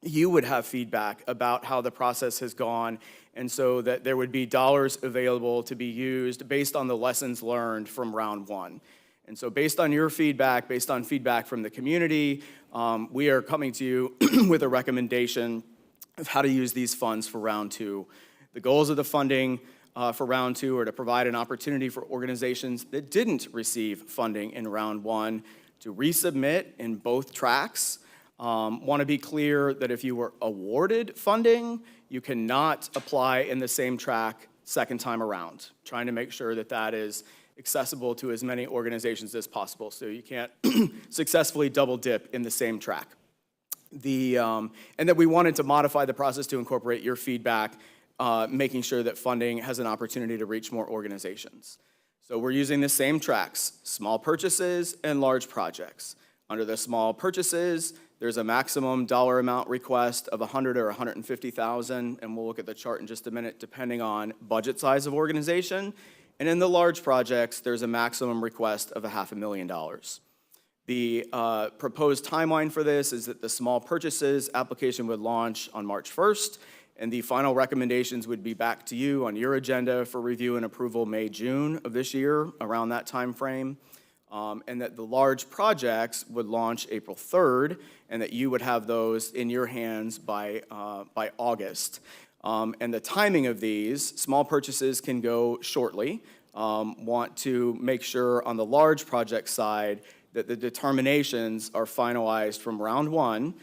you would have feedback about how the process has gone, and so that there would be dollars available to be used based on the lessons learned from round 1. And so based on your feedback, based on feedback from the community, we are coming to you with a recommendation of how to use these funds for round 2. The goals of the funding for round 2 are to provide an opportunity for organizations that didn't receive funding in round 1 to resubmit in both tracks. Want to be clear that if you were awarded funding, you cannot apply in the same track second time around, trying to make sure that that is accessible to as many organizations as possible, so you can't successfully double dip in the same track. And that we wanted to modify the process to incorporate your feedback, making sure that funding has an opportunity to reach more organizations. So we're using the same tracks, small purchases and large projects. Under the small purchases, there's a maximum dollar amount request of $100,000 or $150,000, and we'll look at the chart in just a minute depending on budget size of organization. And in the large projects, there's a maximum request of $500,000. The proposed timeline for this is that the small purchases application would launch on March 1st, and the final recommendations would be back to you on your agenda for review and approval May, June of this year, around that time frame. And that the large projects would launch April 3rd, and that you would have those in your hands by August. And the timing of these, small purchases can go shortly. Want to make sure on the large project side that the determinations are finalized from round 1,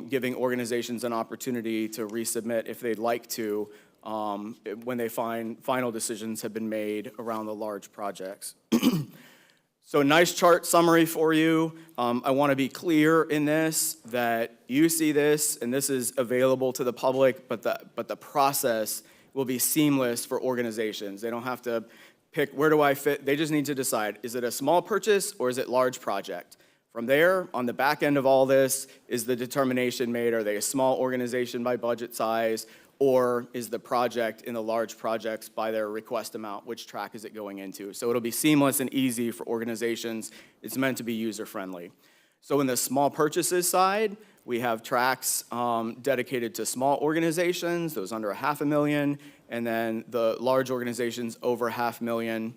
giving organizations an opportunity to resubmit if they'd like to when they find final decisions have been made around the large projects. So nice chart summary for you. I want to be clear in this that you see this and this is available to the public, but the process will be seamless for organizations. They don't have to pick where do I fit. They just need to decide, is it a small purchase or is it large project? From there, on the back end of all this, is the determination made, are they a small organization by budget size, or is the project in the large projects by their request amount, which track is it going into? So it'll be seamless and easy for organizations. It's meant to be user-friendly. So in the small purchases side, we have tracks dedicated to small organizations, those under $500,000, and then the large organizations over $500,000.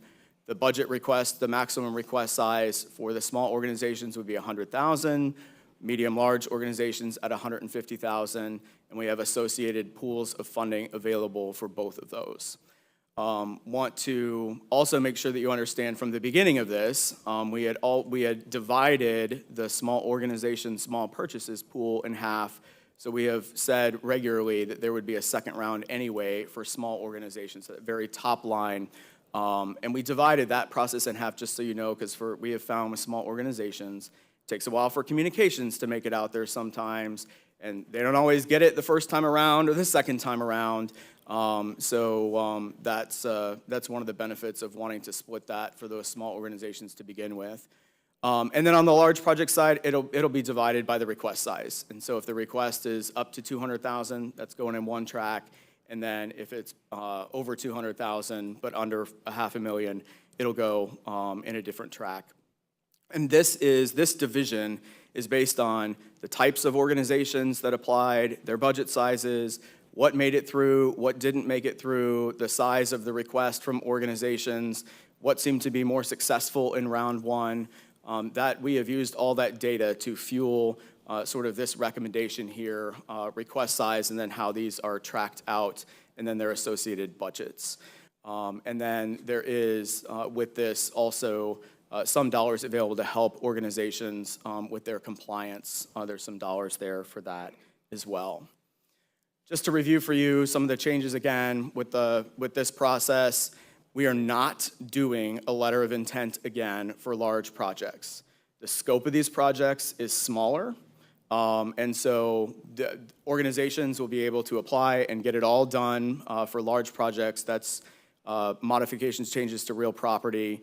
The budget request, the maximum request size for the small organizations would be $100,000, medium-large organizations at $150,000, and we have associated pools of funding available for both of those. Want to also make sure that you understand from the beginning of this, we had divided the small organization, small purchases pool in half. So we have said regularly that there would be a second round anyway for small organizations, at the very top line. And we divided that process in half, just so you know, because we have found with small organizations, it takes a while for communications to make it out there sometimes, and they don't always get it the first time around or the second time around. That's one of the benefits of wanting to split that for those small organizations to begin with. And then on the large project side, it'll be divided by the request size. And so if the request is up to $200,000, that's going in one track. And then if it's over 200,000 but under $500,000, it'll go in a different track. And this division is based on the types of organizations that applied, their budget sizes, what made it through, what didn't make it through, the size of the request from organizations, what seemed to be more successful in round one. That we have used all that data to fuel sort of this recommendation here, request size, and then how these are tracked out, and then their associated budgets. And then there is, with this, also some dollars available to help organizations with their compliance. There's some dollars there for that as well. Just to review for you some of the changes again with this process, we are not doing a letter of intent again for large projects. The scope of these projects is smaller, and so the organizations will be able to apply and get it all done for large projects. That's modifications, changes to real property.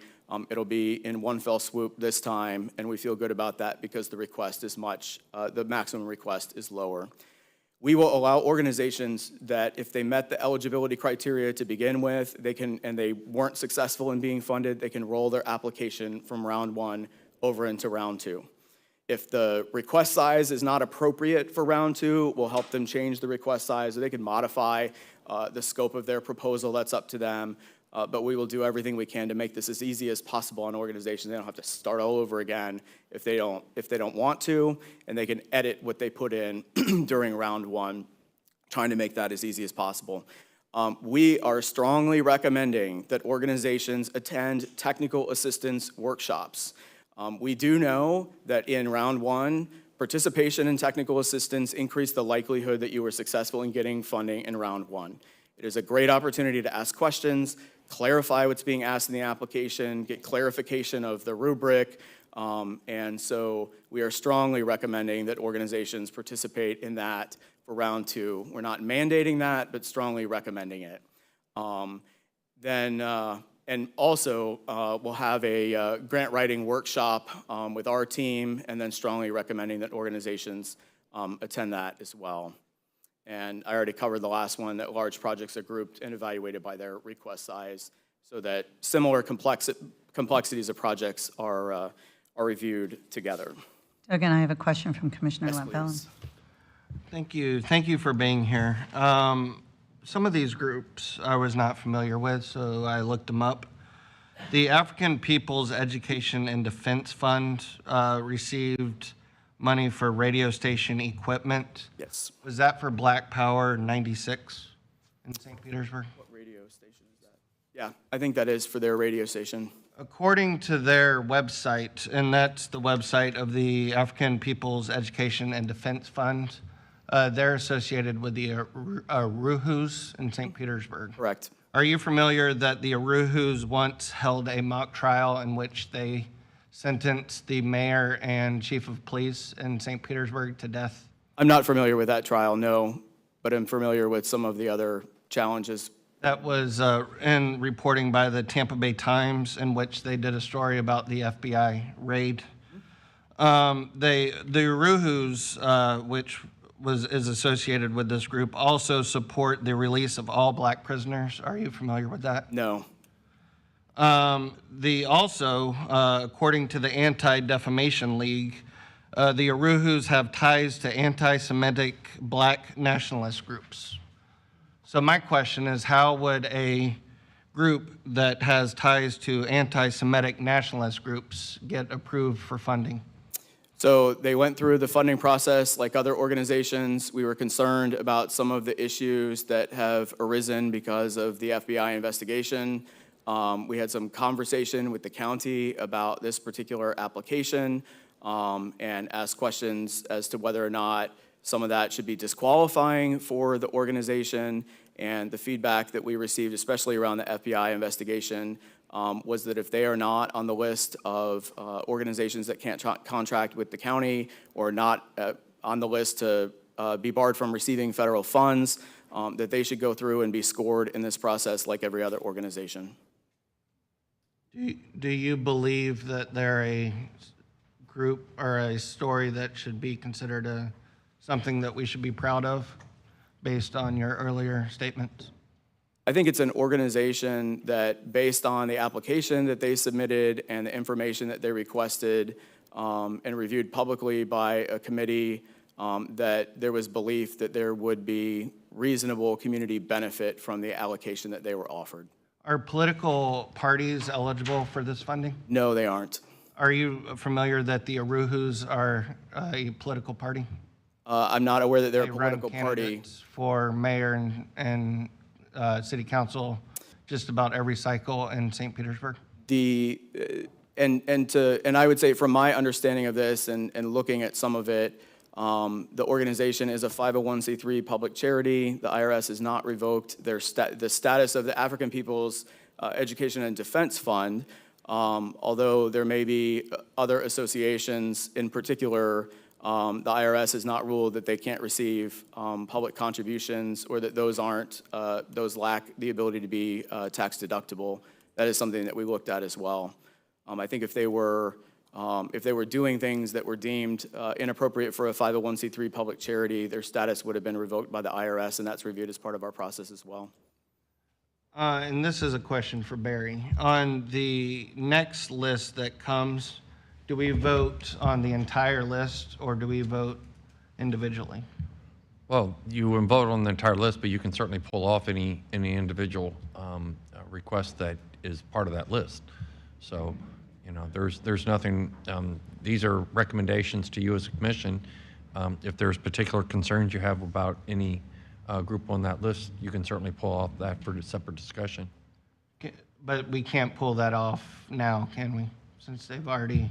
It'll be in one fell swoop this time, and we feel good about that because the request is the maximum request is lower. We will allow organizations that if they met the eligibility criteria to begin with, and they weren't successful in being funded, they can roll their application from round one over into round two. If the request size is not appropriate for round two, we'll help them change the request size, or they can modify the scope of their proposal. That's up to them. But we will do everything we can to make this as easy as possible on organizations. They don't have to start all over again if they don't want to, and they can edit what they put in during round one, trying to make that as easy as possible. We are strongly recommending that organizations attend technical assistance workshops. We do know that in round one, participation in technical assistance increased the likelihood that you were successful in getting funding in round one. It is a great opportunity to ask questions, clarify what's being asked in the application, get clarification of the rubric, and so we are strongly recommending that organizations participate in that for round two. We're not mandating that, but strongly recommending it. And also, we'll have a grant writing workshop with our team, and then strongly recommending that organizations attend that as well. And I already covered the last one, that large projects are grouped and evaluated by their request size so that similar complexities of projects are reviewed together. Doug, and I have a question from Commissioner Yes, Lampellin. please. Thank you. Thank you for being here. Some of these groups I was not familiar with, so I looked them up. The African People's Education and Defense Fund received money for radio station equipment. Yes. Was that for Black Power 96 in St. Petersburg? What radio station is that? Yeah, I think that is for their radio station. According to their website, and that's the website of the African People's Education and Defense Fund, they're associated with the Aruhus in St. Petersburg. Correct. Are you familiar that the Aruhus once held a mock trial in which they sentenced the mayor and chief of police in St. Petersburg to death? I'm not familiar with that trial, no, but I'm familiar with some of the other challenges. That was in reporting by the Tampa Bay Times, in which they did a story about the FBI raid. The Aruhus, which is associated with this group, also support the release of all black prisoners. Are you familiar with that? No. According to the Anti-Defamation League, the Aruhus have ties to anti-Semitic black nationalist groups. So my question is, how would a group that has ties to anti-Semitic nationalist groups get approved for funding? So they went through the funding process like other organizations. We were concerned about some of the issues that have arisen because of the FBI investigation. We had some conversation with the county about this particular application and asked questions as to whether or not some of that should be disqualifying for the organization. And the feedback that we received, especially around the FBI investigation, was that if they are not on the list of organizations that can't contract with the county, or not on the list to be barred from receiving federal funds, that they should go through and be scored in this process like every other organization. Do you believe that they're a group or a story that should be considered something that we should be proud of? based on your earlier statements? I think it's an organization that, based on the application that they submitted and the information that they requested and reviewed publicly by a committee, that there was belief that there would be reasonable community benefit from the allocation that they were offered. Are political parties eligible for this funding? No, they aren't. Are you familiar that the Aruhus are a political party? I'm not aware that they're a They run political party. candidates for mayor and city council just about every cycle in St. Petersburg. And I would say from my understanding of this and looking at some of it, the organization is a 501c3 public charity. The IRS has not revoked the status of the African People's Education and Defense Fund, although there may be other associations in particular. The IRS has not ruled that they can't receive public contributions or that those lack the ability to be tax deductible. That is something that we looked at as well. I think if they were doing things that were deemed inappropriate for a 501c3 public charity, their status would have been revoked by the IRS, and that's reviewed as part of our process as well. And this is a question for Barry. On the next list that comes, do we vote on the entire list or do we vote individually? Well, you would vote on the entire list, but you can certainly pull off any individual request that is part of that list. So, you know, there's nothing, these are recommendations to you as a commission. If there's particular concerns you have about any group on that list, you can certainly pull off that for a separate discussion. But we can't pull that off now, can we? Since they've already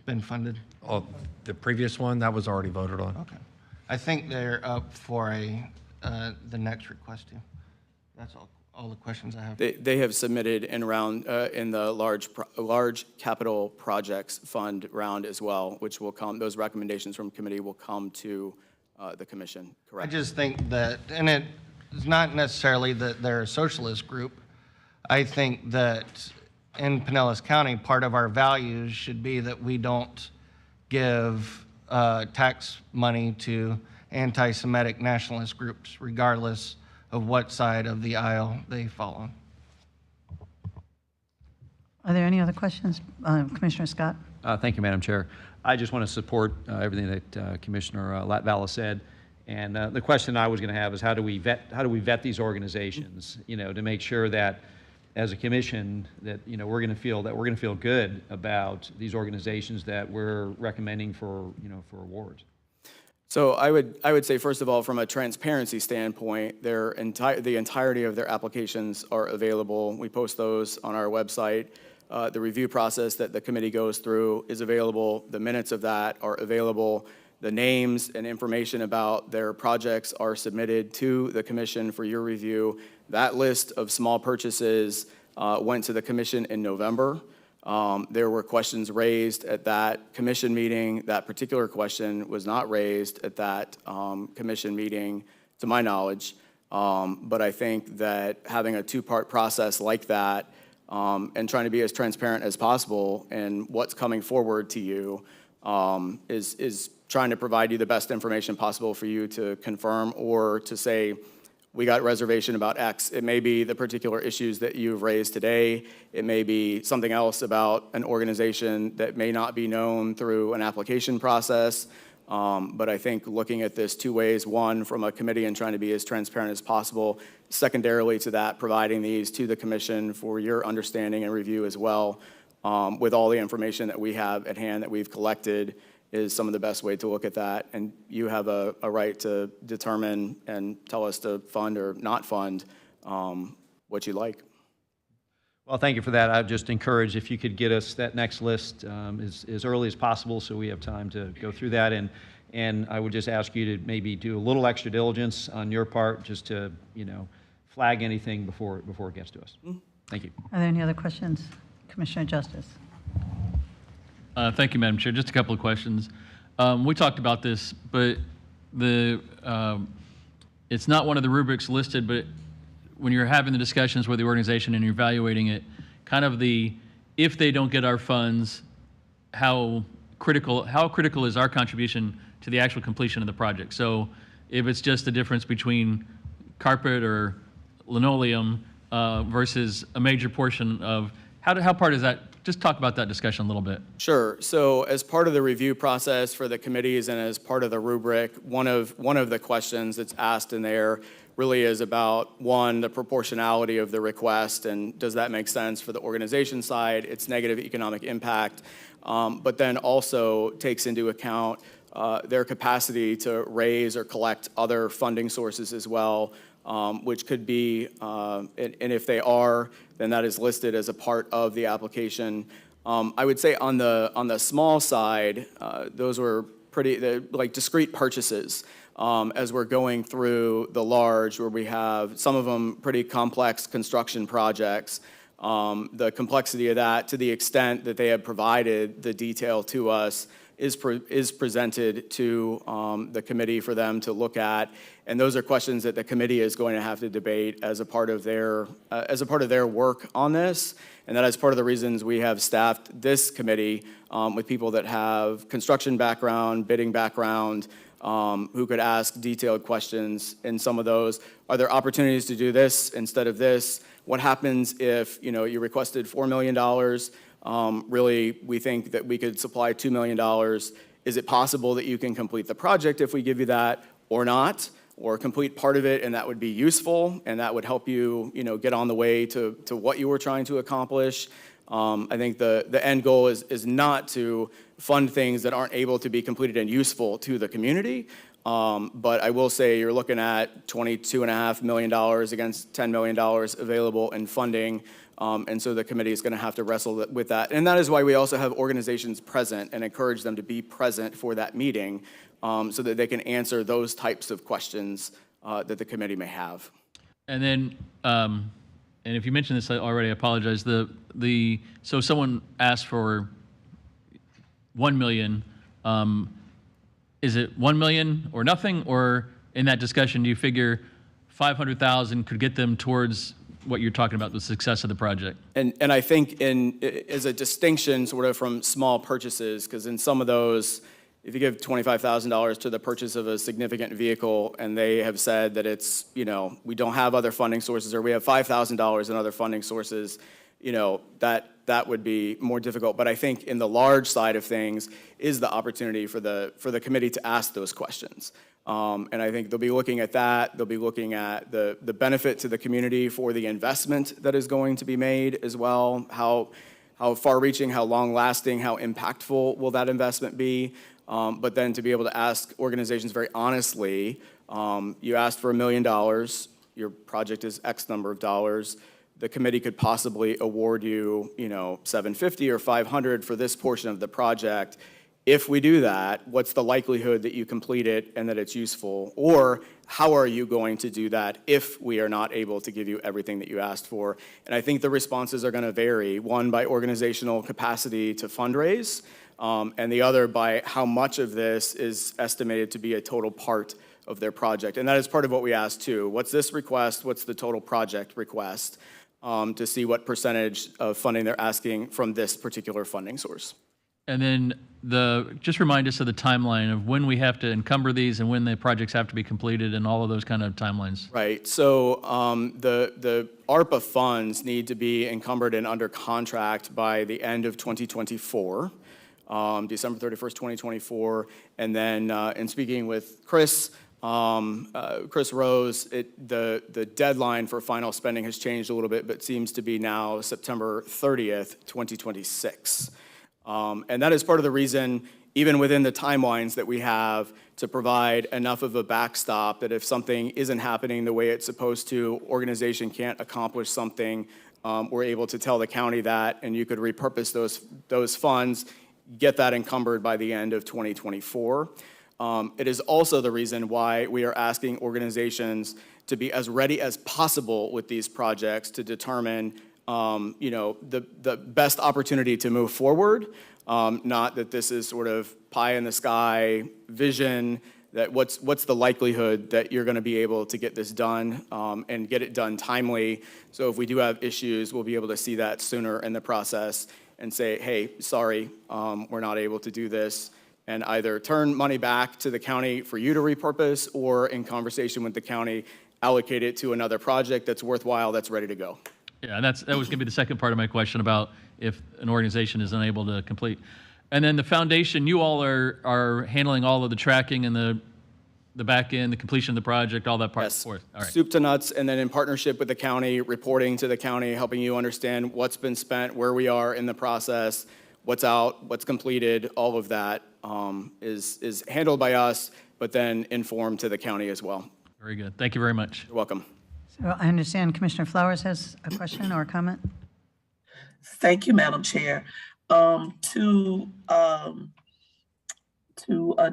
been funded? Oh, the previous one, that was already voted on. Okay. I think they're up for the next request too. That's all the questions I have. They have submitted in the large capital projects fund round as well, which will come, those recommendations from committee will come to the commission, correct? I just think that, and it's not necessarily that they're a socialist group. I think that in Pinellas County, part of our values should be that we don't give tax money to anti-Semitic nationalist groups, regardless of what side of the aisle they fall on. Are there any other questions? Commissioner Scott? Thank you, Madam Chair. I just want to support everything that Commissioner Latvala said. And the question I was going to have is how do we vet these organizations, you know, to make sure that as a commission that, you know, we're going to feel good about these organizations that we're recommending for, you know, for awards. So I would say, first of all, from a transparency standpoint, the entirety of their applications are available. We post those on our website. The review process that the committee goes through is available. The minutes of that are available. The names and information about their projects are submitted to the commission for your review. That list of small purchases went to the commission in November. There were questions raised at that commission meeting. That particular question was not raised at that commission meeting, to my knowledge. But I think that having a two-part process like that and trying to be as transparent as possible in what's coming forward to you is trying to provide you the best information possible for you to confirm or to say, we got reservation about X. It may be the particular issues that you've raised today. It may be something else about an organization that may not be known through an application process. But I think looking at this two ways, one, from a committee and trying to be as transparent as possible, secondarily to that, providing these to the commission for your understanding and review as well, with all the information that we have at hand that we've collected, is some of the best way to look at that. And you have a right to determine and tell us to fund or not fund what you like. Well, thank you for that. I'd just encourage if you could get us that next list as early as possible so we have time to go through that. And I would just ask you to maybe do a little extra diligence on your part just to, you know, flag anything before it gets to us. Thank you. Are there any other questions? Commissioner Justice. Thank you, Madam Chair. Just a couple of questions. We talked about this, but it's not one of the rubrics listed, but when you're having the discussions with the organization and you're evaluating it, kind of if they don't get our funds, how critical is our contribution to the actual completion of the project? So if it's just the difference between carpet or linoleum versus a major portion of, how part is that? Just talk about that discussion a little bit. Sure. So as part of the review process for the committees and as part of the rubric, one of the questions that's asked in there really is about, one, the proportionality of the request, and does that make sense for the organization side, its negative economic impact, but then also takes into account their capacity to raise or collect other funding sources as well, which could be, and if they are, then that is listed as a part of the application. I would say on the small side, those were like discrete purchases. As we're going through the large, where we have some of them pretty complex construction projects, the complexity of that, to the extent that they have provided the detail to us, is presented to the committee for them to look at, and those are questions that the committee is going to have to debate as a part of their work on this, and that is part of the reasons we have staffed this committee with people that have construction background, bidding background, who could ask detailed questions in some of those. Are there opportunities to do this instead of this? What happens if you requested $4 million? Really, we think that we could supply $2 million. Is it possible that you can complete the project if we give you that, or not, or complete part of it, and that would be useful, and that would help you, get on the way to what you were trying to accomplish? I think the end goal is not to fund things that aren't able to be completed and useful to the community. But I will say you're looking at $22.5 million against $10 million available in funding. And so the committee is going to have to wrestle with that. And that is why we also have organizations present and encourage them to be present for that meeting so that they can answer those types of questions that the committee may have. And then, and if you mentioned this already, I apologize. So someone asked for 1 million. Is it 1 million or nothing? Or in that discussion, do you figure 500,000 could get them towards what you're talking about, the success of the project? And I think as a distinction sort of from small purchases, because in some of those, if you give $25,000 to the purchase of a significant vehicle and they have said that it's, we don't have other funding sources, or we have $5,000 in other funding sources, that would be more difficult. But I think in the large side of things is the opportunity for the committee to ask those questions. And I think they'll be looking at that. They'll be looking at the benefit to the community for the investment that is going to be made as well. How far-reaching, how long-lasting, how impactful will that investment be? But then to be able to ask organizations very honestly, you asked for $1 million, your project is X number of dollars. The committee could possibly award you, $750 or $500 for this portion of the project. If we do that, what's the likelihood that you complete it and that it's useful? Or how are you going to do that if we are not able to give you everything that you asked for? And I think the responses are going to vary, one by organizational capacity to fundraise, and the other by how much of this is estimated to be a total part of their project. And that is part of what we asked too. What's this request? What's the total project request? To see what percentage of funding they're asking from this particular funding source. And then just remind us of the timeline of when we have to encumber these and when the projects have to be completed and all of those kind of timelines. Right. So the ARPA funds need to be encumbered and under contract by the end of 2024, December 31st, 2024. And then in speaking with Chris Rose, the deadline for final spending has changed a little bit, but seems to be now September 30th, 2026. And that is part of the reason, even within the timelines that we have, to provide enough of a backstop that if something isn't happening the way it's supposed to, organization can't accomplish something, we're able to tell the county that, and you could repurpose those funds, get that encumbered by the end of 2024. It is also the reason why we are asking organizations to be as ready as possible with these projects to determine the best opportunity to move forward, not that this is sort of pie in the sky vision, that what's the likelihood that you're going to be able to get this done and get it done timely. So if we do have issues, we'll be able to see that sooner in the process and say, hey, sorry, we're not able to do this. and either turn money back to the county for you to repurpose, or in conversation with the county, allocate it to another project that's worthwhile, that's ready to go. Yeah, and that was going to be the second part of my question about if an organization is unable to complete. And then the foundation, you all are handling all of the tracking and the back end, the completion of the project, all that part. Yes, All right. soup to nuts, and then in partnership with the county, reporting to the county, helping you understand what's been spent, where we are in the process, what's out, what's completed, all of that is handled by us, but then informed to the county as well. Very good. Thank you very much. You're welcome. So I understand Commissioner Flowers has a question or a comment? Thank you, Madam Chair. To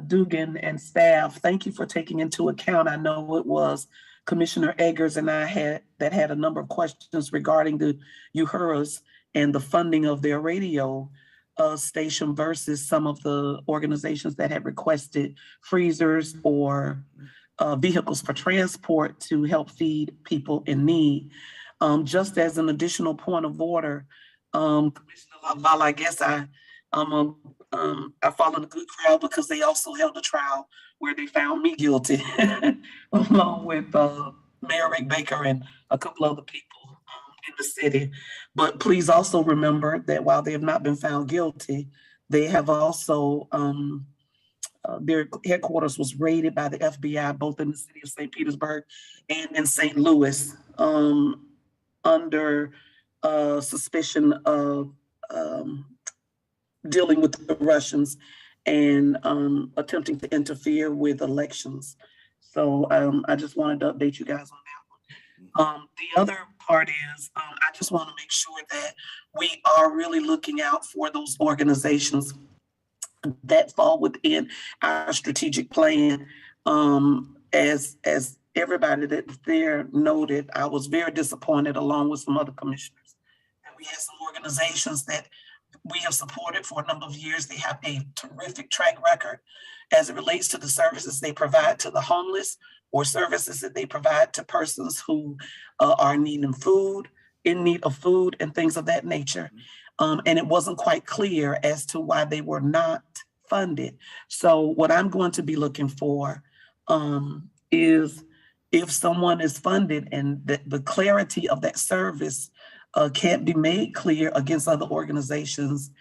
Dugan and staff, thank you for taking into account. I know it was Commissioner Eggers and I had a number of questions regarding the UHERAs and the funding of their radio station versus some of the organizations that had requested freezers or vehicles for transport to help feed people in need. Just as an additional point of order, Commissioner Laval, I guess I fall in a good crowd because they also held a trial where they found me guilty, along with Mayor Rick Baker and a couple other people in the city. But please also remember that while they have not been found guilty, they have also, their headquarters was raided by the FBI, both in the city of St. Petersburg and in St. Louis, under suspicion of dealing with the Russians and attempting to interfere with elections. So I just wanted to update you guys on that one. The other part is I just want to make sure that we are really looking out for those organizations that fall within our strategic plan. As everybody that's there noted, I was very disappointed, along with some other commissioners, that we had some organizations that we have supported for a number of years. They have a terrific track record as it relates to the services they provide to the homeless, or services that they provide to persons who are in need of food and things of that nature. And it wasn't quite clear as to why they were not funded. So what I'm going to be looking for is if someone is funded and the clarity of that service can't be made clear against other organizations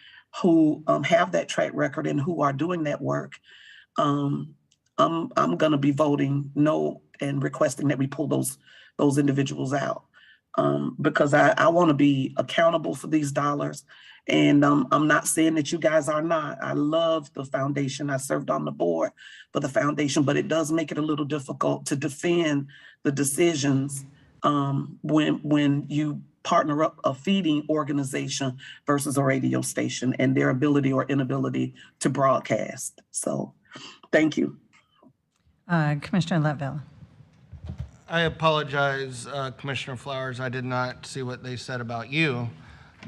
who have that track record and who are doing that work, I'm going to be voting no and requesting that we pull those individuals out, because I want to be accountable for these dollars. And I'm not saying that you guys are not. I love the foundation. I served on the board for the foundation, but it does make it a little difficult to defend the decisions when you partner up a feeding organization versus a radio station and their ability or inability to broadcast. So thank you. Commissioner Latvella. I apologize, Commissioner Flowers. I did not see what they said about you,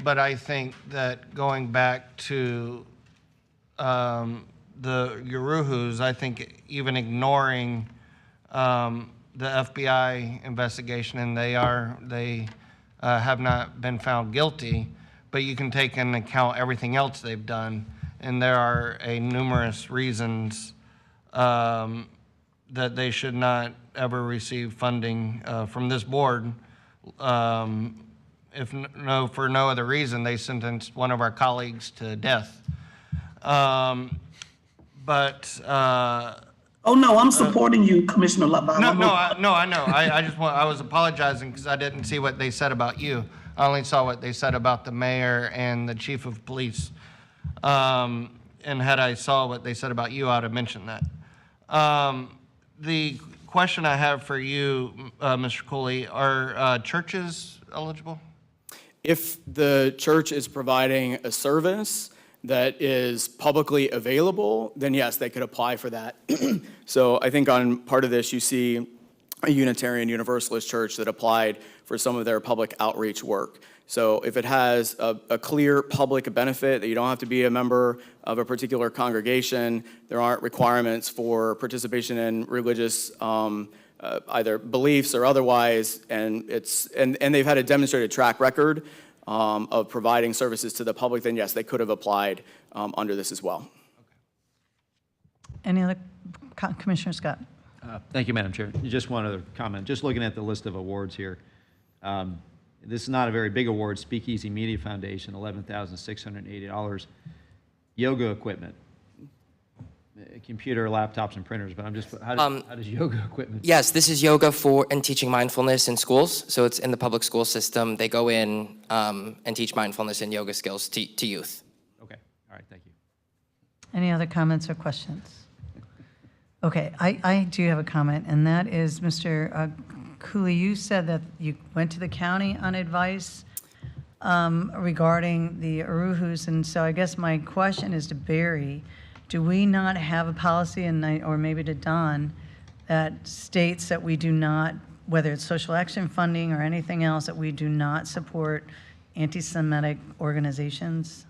but I think that going back to the Uruhus, I think even ignoring the FBI investigation, and they have not been found guilty, but you can take into account everything else they've done, and there are numerous reasons that they should not ever receive funding from this board. If for no other reason, they sentenced one of our colleagues to death. Oh, no, I'm supporting you, Commissioner Laval. No, I know. I was apologizing because I didn't see what they said about you. I only saw what they said about the mayor and the chief of police. And had I saw what they said about you, I'd have mentioned that. The question I have for you, Mr. Cooley, are churches eligible? If the church is providing a service that is publicly available, then yes, they could apply for that. So I think on part of this, you see a Unitarian Universalist church that applied for some of their public outreach work. So if it has a clear public benefit, that you don't have to be a member of a particular congregation, there aren't requirements for participation in religious either beliefs or otherwise, and they've had a demonstrated track record of providing services to the public, then yes, they could have applied under this as well. Any other, Commissioner Scott? Thank you, Madam Chair. Just one other comment. Just looking at the list of awards here, this is not a very big award. Speakeasy Media Foundation, $11,680. Yoga equipment, computer, laptops, and printers. But I'm just, how does yoga equipment? Yes, this is yoga for and teaching mindfulness in schools. So it's in the public school system. They go in and teach mindfulness and yoga skills to youth. Okay. All right. Thank you. Any other comments or questions? Okay, I do have a comment, and that is, Mr. Cooley, you said that you went to the county on advice regarding the Aruhus, and so I guess my question is to Barry, do we not have a policy, or maybe to Don, that states that we do not, whether it's social action funding or anything else, that we do not support anti-Semitic organizations?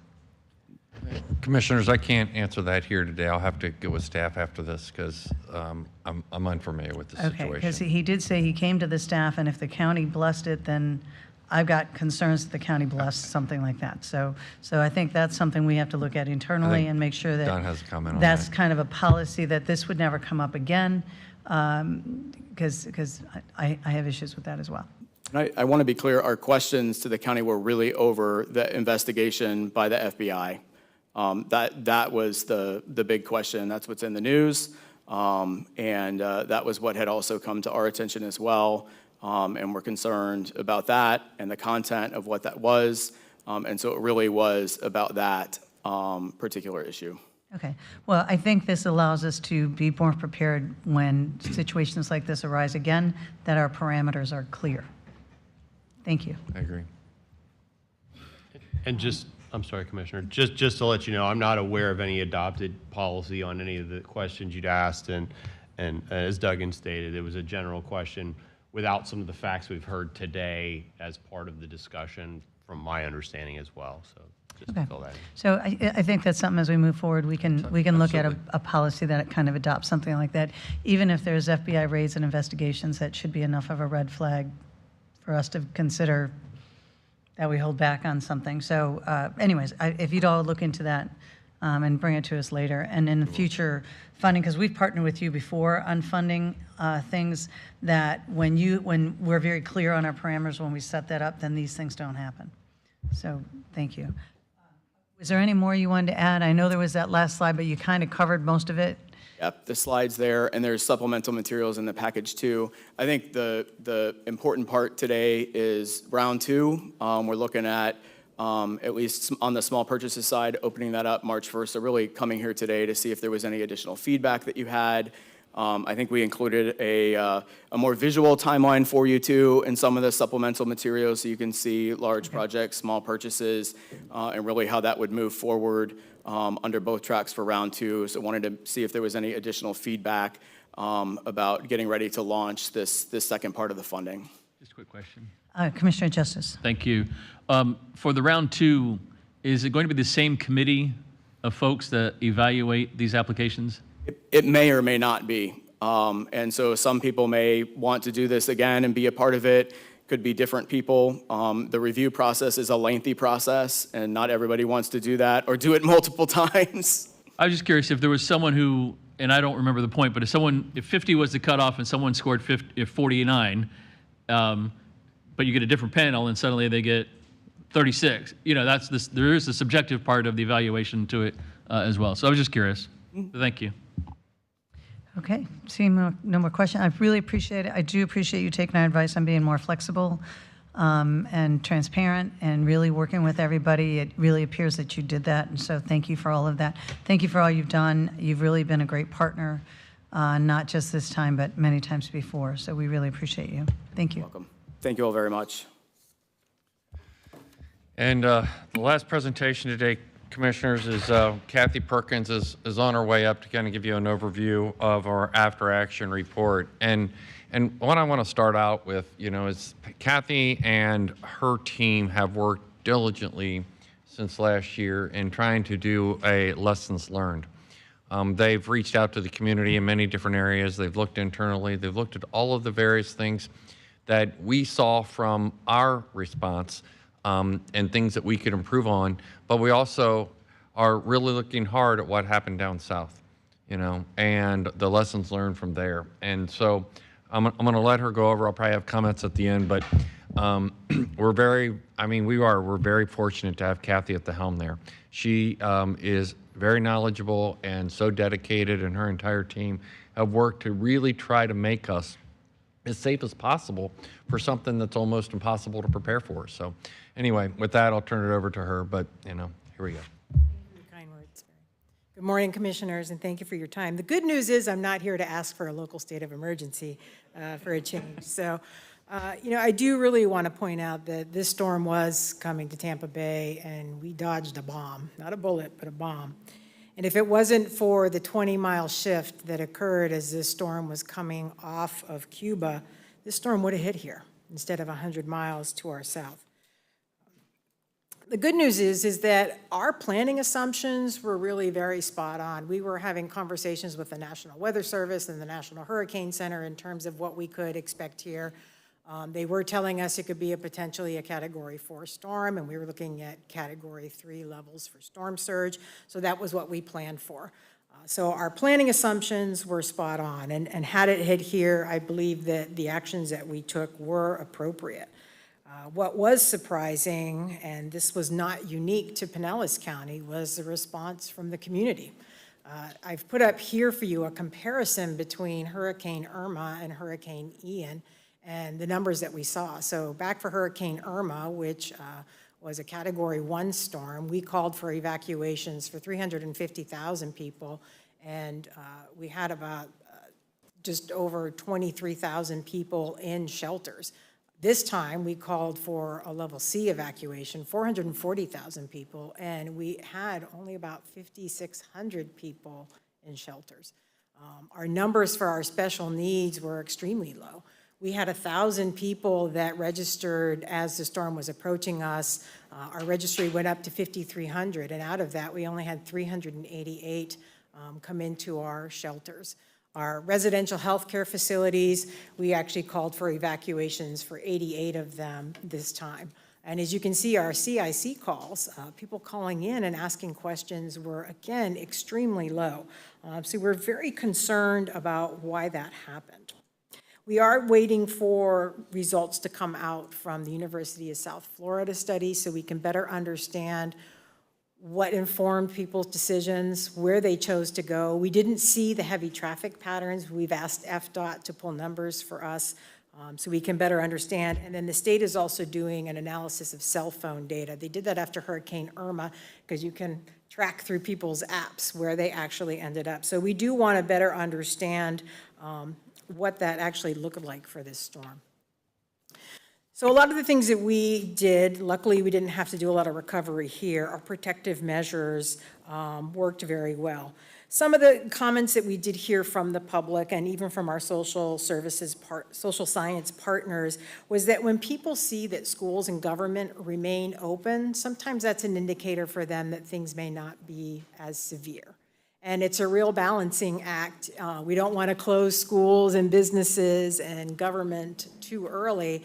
Commissioners, I can't answer that here today. I'll have to get with staff after this because I'm unfamiliar with the situation. Okay, because he did say he came to the staff, and if the county blessed it, then I've got concerns that the county blessed something like that. So I think that's something we have to look at internally and make sure that Don has a comment on that's that. kind of a policy that this would never come up again, because I have issues with that as well. I want to be clear, our questions to the county were really over the investigation by the FBI. That was the big question. That's what's in the news. And that was what had also come to our attention as well. And we're concerned about that and the content of what that was. And so it really was about that particular issue. Okay. Well, I think this allows us to be more prepared when situations like this arise again, that our parameters are clear. Thank you. I agree. And I'm sorry, Commissioner, just to let you know, I'm not aware of any adopted policy on any of the questions you'd asked, and as Duggan stated, it was a general question without some of the facts we've heard today as part of the discussion, from my understanding as well. So just to fill that in. So I think that's something as we move forward, we can look at a policy that kind of adopts something like that. Even if there's FBI raids and investigations, that should be enough of a red flag for us to consider that we hold back on something. So anyways, if you'd all look into that and bring it to us later. And in the future funding, because we've partnered with you before on funding things, that when we're very clear on our parameters, when we set that up, then these things don't happen. So thank you. Was there any more you wanted to add? I know there was that last slide, but you kind of covered most of it. Yep, the slide's there, and there's supplemental materials in the package too. I think the important part today is round two. We're looking at least on the small purchases side, opening that up March 1st. So really coming here today to see if there was any additional feedback that you had. I think we included a more visual timeline for you too in some of the supplemental materials, so you can see large projects, small purchases, and really how that would move forward under both tracks for round two. So wanted to see if there was any additional feedback about getting ready to launch this second part of the funding. Just a quick question. Commissioner Justice. Thank you. For the round two, is it going to be the same committee of folks that evaluate these applications? It may or may not be. And so some people may want to do this again and be a part of it. Could be different people. The review process is a lengthy process, and not everybody wants to do that or do it multiple times. I was just curious if there was someone who, and I don't remember the point, but if 50 was the cutoff and someone scored 49, but you get a different panel and suddenly they get 36. You know, there is a subjective part of the evaluation to it as well. So I was just curious. Thank you. Okay, seeing no more questions, I really appreciate it. I do appreciate you taking our advice on being more flexible and transparent and really working with everybody. It really appears that you did that, and so thank you for all of that. Thank you for all you've done. You've really been a great partner, not just this time, but many times before, so we really appreciate you. Thank you. Welcome. Thank you all very much. And the last presentation today, Commissioners, is Kathy Perkins is on her way up to kind of give you an overview of our after action report. And what I want to start out with, is Kathy and her team have worked diligently since last year in trying to do a lessons learned. They've reached out to the community in many different areas. They've looked internally. They've looked at all of the various things that we saw from our response and things that we could improve on, but we also are really looking hard at what happened down south. and the lessons learned from there. And so I'm going to let her go over. I'll probably have comments at the end, but we're very fortunate to have Kathy at the helm there. She is very knowledgeable and so dedicated, and her entire team have worked to really try to make us as safe as possible for something that's almost impossible to prepare for. So anyway, with that, I'll turn it over to her, but here we go. Kind words. Good morning, commissioners, and thank you for your time. The good news is I'm not here to ask for a local state of emergency for a change. So, I do really want to point out that this storm was coming to Tampa Bay, and we dodged a bomb, not a bullet, but a bomb. And if it wasn't for the 20-mile shift that occurred as this storm was coming off of Cuba, this storm would have hit here instead of 100 miles to our south. The good news is that our planning assumptions were really very spot on. We were having conversations with the National Weather Service and the National Hurricane Center in terms of what we could expect here. They were telling us it could be potentially a Category 4 storm, and we were looking at Category 3 levels for storm surge, so that was what we planned for. So our planning assumptions were spot on, and had it hit here, I believe that the actions that we took were appropriate. What was surprising, and this was not unique to Pinellas County, was the response from the community. I've put up here for you a comparison between Hurricane Irma and Hurricane Ian, and the numbers that we saw. So back for Hurricane Irma, which was a Category 1 storm, we called for evacuations for 350,000 people, and we had about just over 23,000 people in shelters. This time, we called for a level C evacuation, 440,000 people, and we had only about 5,600 people in shelters. Our numbers for our special needs were extremely low. We had 1,000 people that registered as the storm was approaching us. Our registry went up to 5,300, and out of that, we only had 388 come into our shelters. Our residential healthcare facilities, we actually called for evacuations for 88 of them this time. And as you can see, our CIC calls, people calling in and asking questions were, again, extremely low. So we're very concerned about why that happened. We are waiting for results to come out from the University of South Florida study so we can better understand what informed people's decisions, where they chose to go. We didn't see the heavy traffic patterns. We've asked FDOT to pull numbers for us so we can better understand. And then the state is also doing an analysis of cell phone data. They did that after Hurricane Irma because you can track through people's apps where they actually ended up. So we do want to better understand what that actually looked like for this storm. So a lot of the things that we did, luckily we didn't have to do a lot of recovery here. Our protective measures worked very well. Some of the comments that we did hear from the public and even from our social science partners was that when people see that schools and government remain open, sometimes that's an indicator for them that things may not be as severe. And it's a real balancing act. We don't want to close schools and businesses and government too early,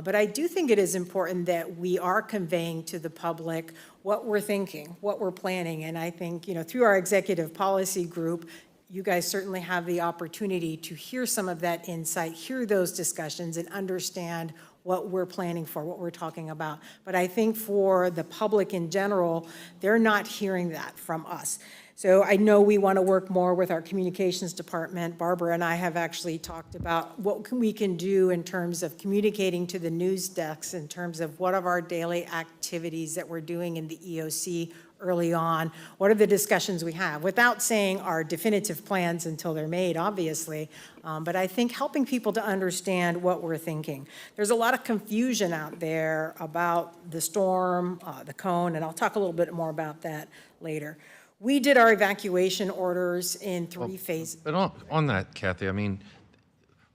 but I do think it is important that we are conveying to the public what we're thinking, what we're planning. And I think, through our executive policy group, you guys certainly have the opportunity to hear some of that insight, hear those discussions, and understand what we're planning for, what we're talking about. But I think for the public in general, they're not hearing that from us. So I know we want to work more with our communications department. Barbara and I have actually talked about what we can do in terms of communicating to the news desks in terms of what are our daily activities that we're doing in the EOC early on. What are the discussions we have? Without saying our definitive plans until they're made, obviously, but I think helping people to understand what we're thinking. There's a lot of confusion out there about the storm, the cone, and I'll talk a little bit more about that later. We did our evacuation orders in three phases. But on that, Kathy, I mean,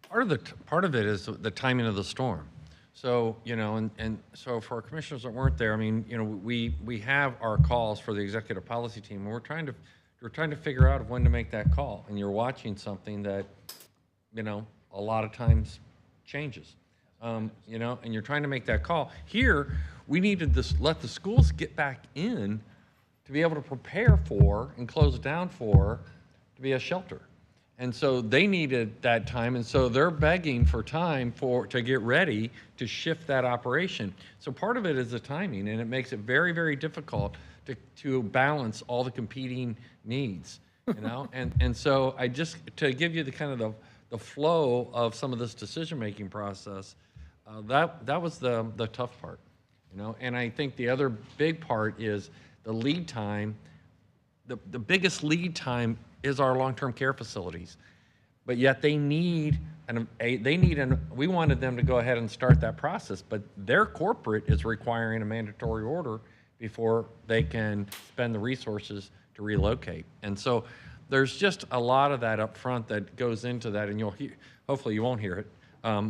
part of it is the timing of the storm. So, and so for our commissioners that weren't there, I mean, we have our calls for the executive policy team, and we're trying to figure out when to make that call. And you're watching something that, a lot of times changes. And you're trying to make that call. Here, we needed to let the schools get back in to be able to prepare for and close down for to be a shelter. And so they needed that time, and so they're begging for time to get ready to shift that operation. So part of it is the timing, and it makes it very, very difficult to balance all the competing needs, you know? And so to give you the kind of the flow of some of this decision-making process, that was the tough part, you know? And I think the other big part is the lead time. The biggest lead time is our long-term care facilities, but yet we wanted them to go ahead and start that process, but their corporate is requiring a mandatory order before they can spend the resources to relocate. And so there's just a lot of that up front that goes into that, and hopefully you won't hear it,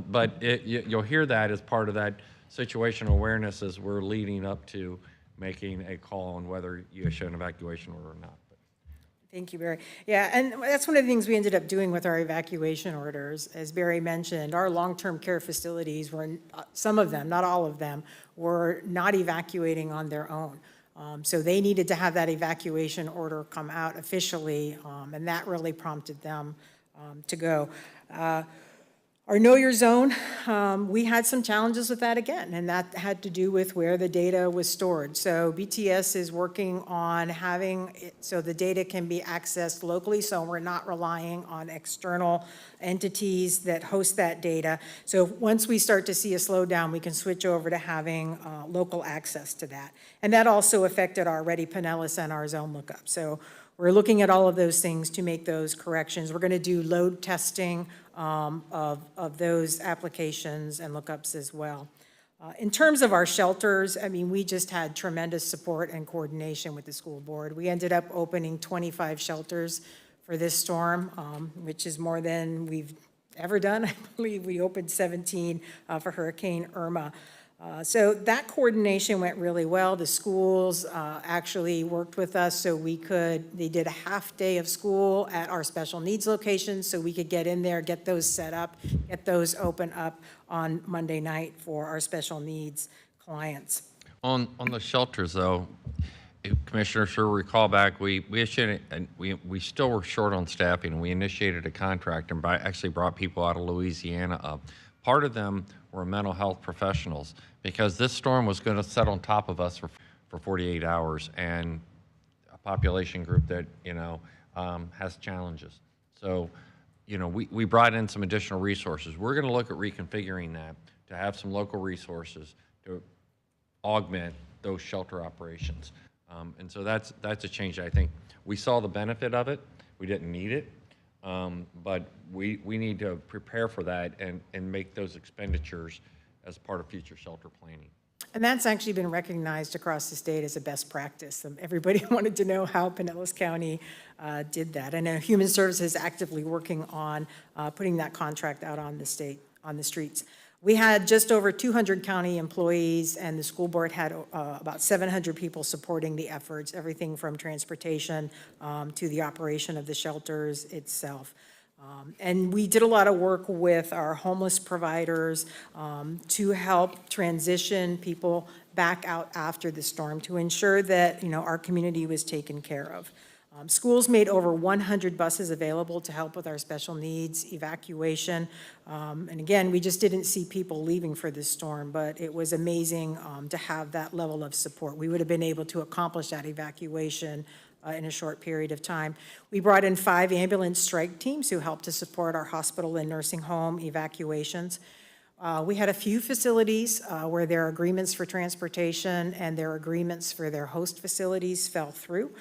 but you'll hear that as part of that situational awareness as we're leading up to making a call on whether you issue an evacuation order or not. Thank you, Barry. Yeah, and that's one of the things we ended up doing with our evacuation orders. As Barry mentioned, our long-term care facilities were, some of them, not all of them, were not evacuating on their own. So they needed to have that evacuation order come out officially, and that really prompted them to go. Our Know Your Zone, we had some challenges with that again, and that had to do with where the data was stored. So BTS is working on having it so the data can be accessed locally, so we're not relying on external entities that host that data. So once we start to see a slowdown, we can switch over to having local access to that. And that also affected our Ready Pinellas and our zone lookup. So we're looking at all of those things to make those corrections. We're going to do load testing of those applications and lookups as well. In terms of our shelters, I mean, we just had tremendous support and coordination with the school board. We ended up opening 25 shelters for this storm, which is more than we've ever done. I believe we opened 17 for Hurricane Irma. So that coordination went really well. The schools actually worked with us so they did a half day of school at our special needs locations so we could get in there, get those set up, get those open up on Monday night for our special needs clients. On the shelters, though, if Commissioner sure recall back, we issued we still were short on staffing, and we initiated a contract and actually brought people out of Louisiana up. Part of them were mental health professionals because this storm was going to set on top of us for 48 hours, and a population group that has challenges. So, we brought in some additional resources. We're going to look at reconfiguring that to have some local resources to augment those shelter operations. And so that's a change. I think we saw the benefit of it. We didn't need it, but we need to prepare for that and make those expenditures as part of future shelter planning. And that's actually been recognized across the state as a best practice. Everybody wanted to know how Pinellas County did that. I know Human Services is actively working on putting that contract out on the streets. We had just over 200 county employees, and the school board had about 700 people supporting the efforts, everything from transportation to the operation of the shelters itself. And we did a lot of work with our homeless providers to help transition people back out after the storm to ensure that our community was taken care of. Schools made over 100 buses available to help with our special needs evacuation. And again, we just didn't see people leaving for this storm, but it was amazing to have that level of support. We would have been able to accomplish that evacuation in a short period of time. We brought in 5 ambulance strike teams who helped to support our hospital and nursing home evacuations. We had a few facilities where their agreements for transportation and their agreements for their host facilities fell through.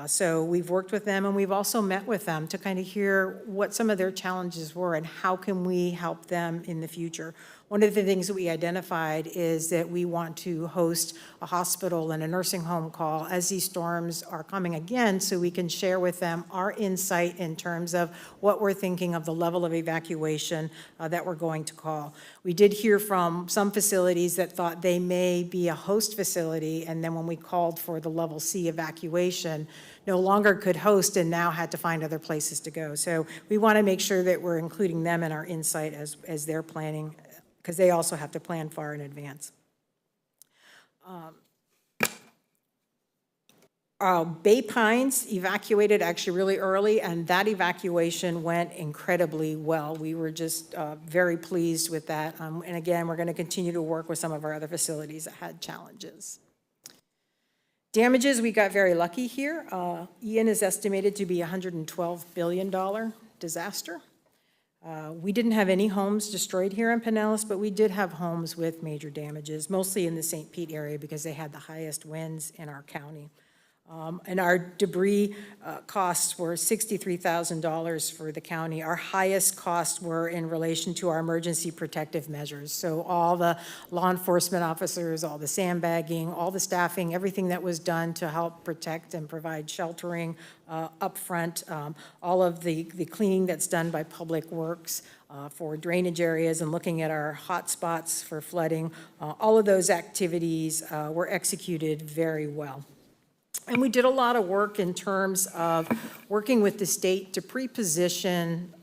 So we've worked with them, and we've also met with them to kind of hear what some of their challenges were and how can we help them in the future. One of the things that we identified is that we want to host a hospital and a nursing home call as these storms are coming again, so we can share with them our insight in terms of what we're thinking of the level of evacuation that we're going to call. We did hear from some facilities that thought they may be a host facility, and then when we called for the level C evacuation, no longer could host and now had to find other places to go. So we want to make sure that we're including them in our insight as they're planning, because they also have to plan far in advance. Bay Pines evacuated actually really early, and that evacuation went incredibly well. We were just very pleased with that. And again, we're going to continue to work with some of our other facilities that had challenges. Damages, we got very lucky here. Ian is estimated to be a $112 billion disaster. We didn't have any homes destroyed here in Pinellas, but we did have homes with major damages, mostly in the St. Pete area because they had the highest winds in our county. And our debris costs were $63,000 for the county. Our highest costs were in relation to our emergency protective measures. So all the law enforcement officers, all the sandbagging, all the staffing, everything that was done to help protect and provide sheltering up front, all of the cleaning that's done by Public Works for drainage areas and looking at our hot spots for flooding, all of those activities were executed very well. And we did a lot of work in terms of working with the state to pre-position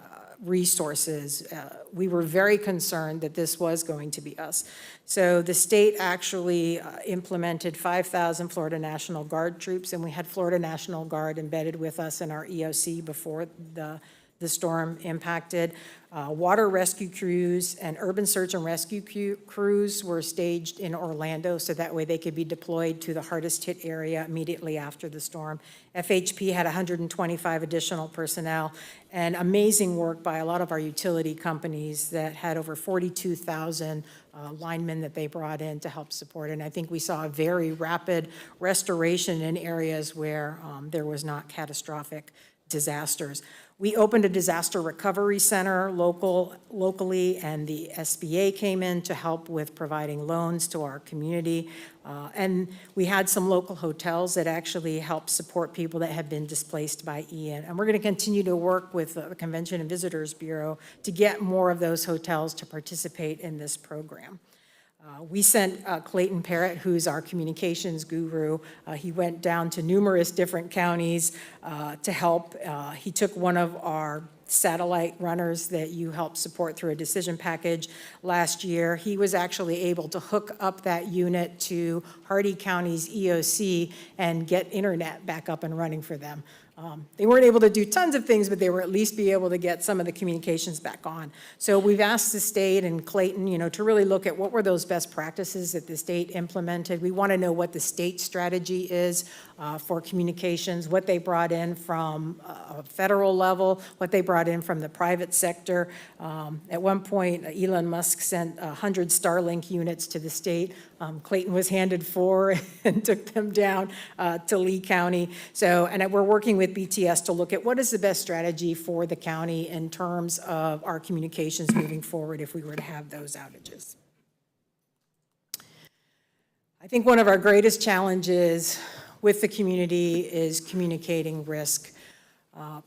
resources. We were very concerned that this was going to be us. So the state actually implemented 5,000 Florida National Guard troops, and we had Florida National Guard embedded with us in our EOC before the storm impacted. Water rescue crews and urban search and rescue crews were staged in Orlando so that way they could be deployed to the hardest hit area immediately after the storm. FHP had 125 additional personnel, and amazing work by a lot of our utility companies that had over 42,000 linemen that they brought in to help support. And I think we saw a very rapid restoration in areas where there was not catastrophic disasters. We opened a disaster recovery center locally, and the SBA came in to help with providing loans to our community. And we had some local hotels that actually helped support people that had been displaced by Ian. And we're going to continue to work with the Convention and Visitors Bureau to get more of those hotels to participate in this program. We sent Clayton Parrott, who's our communications guru. He went down to numerous different counties to help. He took one of our satellite runners that you helped support through a decision package last year. He was actually able to hook up that unit to Hardee County's EOC and get internet back up and running for them. They weren't able to do tons of things, but they were at least be able to get some of the communications back on. So we've asked the state and Clayton, to really look at what were those best practices that the state implemented. We want to know what the state strategy is for communications, what they brought in from a federal level, what they brought in from the private sector. At one point, Elon Musk sent 100 Starlink units to the state. Clayton was handed 4 and took them down to Lee County. So, and we're working with BTS to look at what is the best strategy for the county in terms of our communications moving forward if we were to have those outages. I think one of our greatest challenges with the community is communicating risk.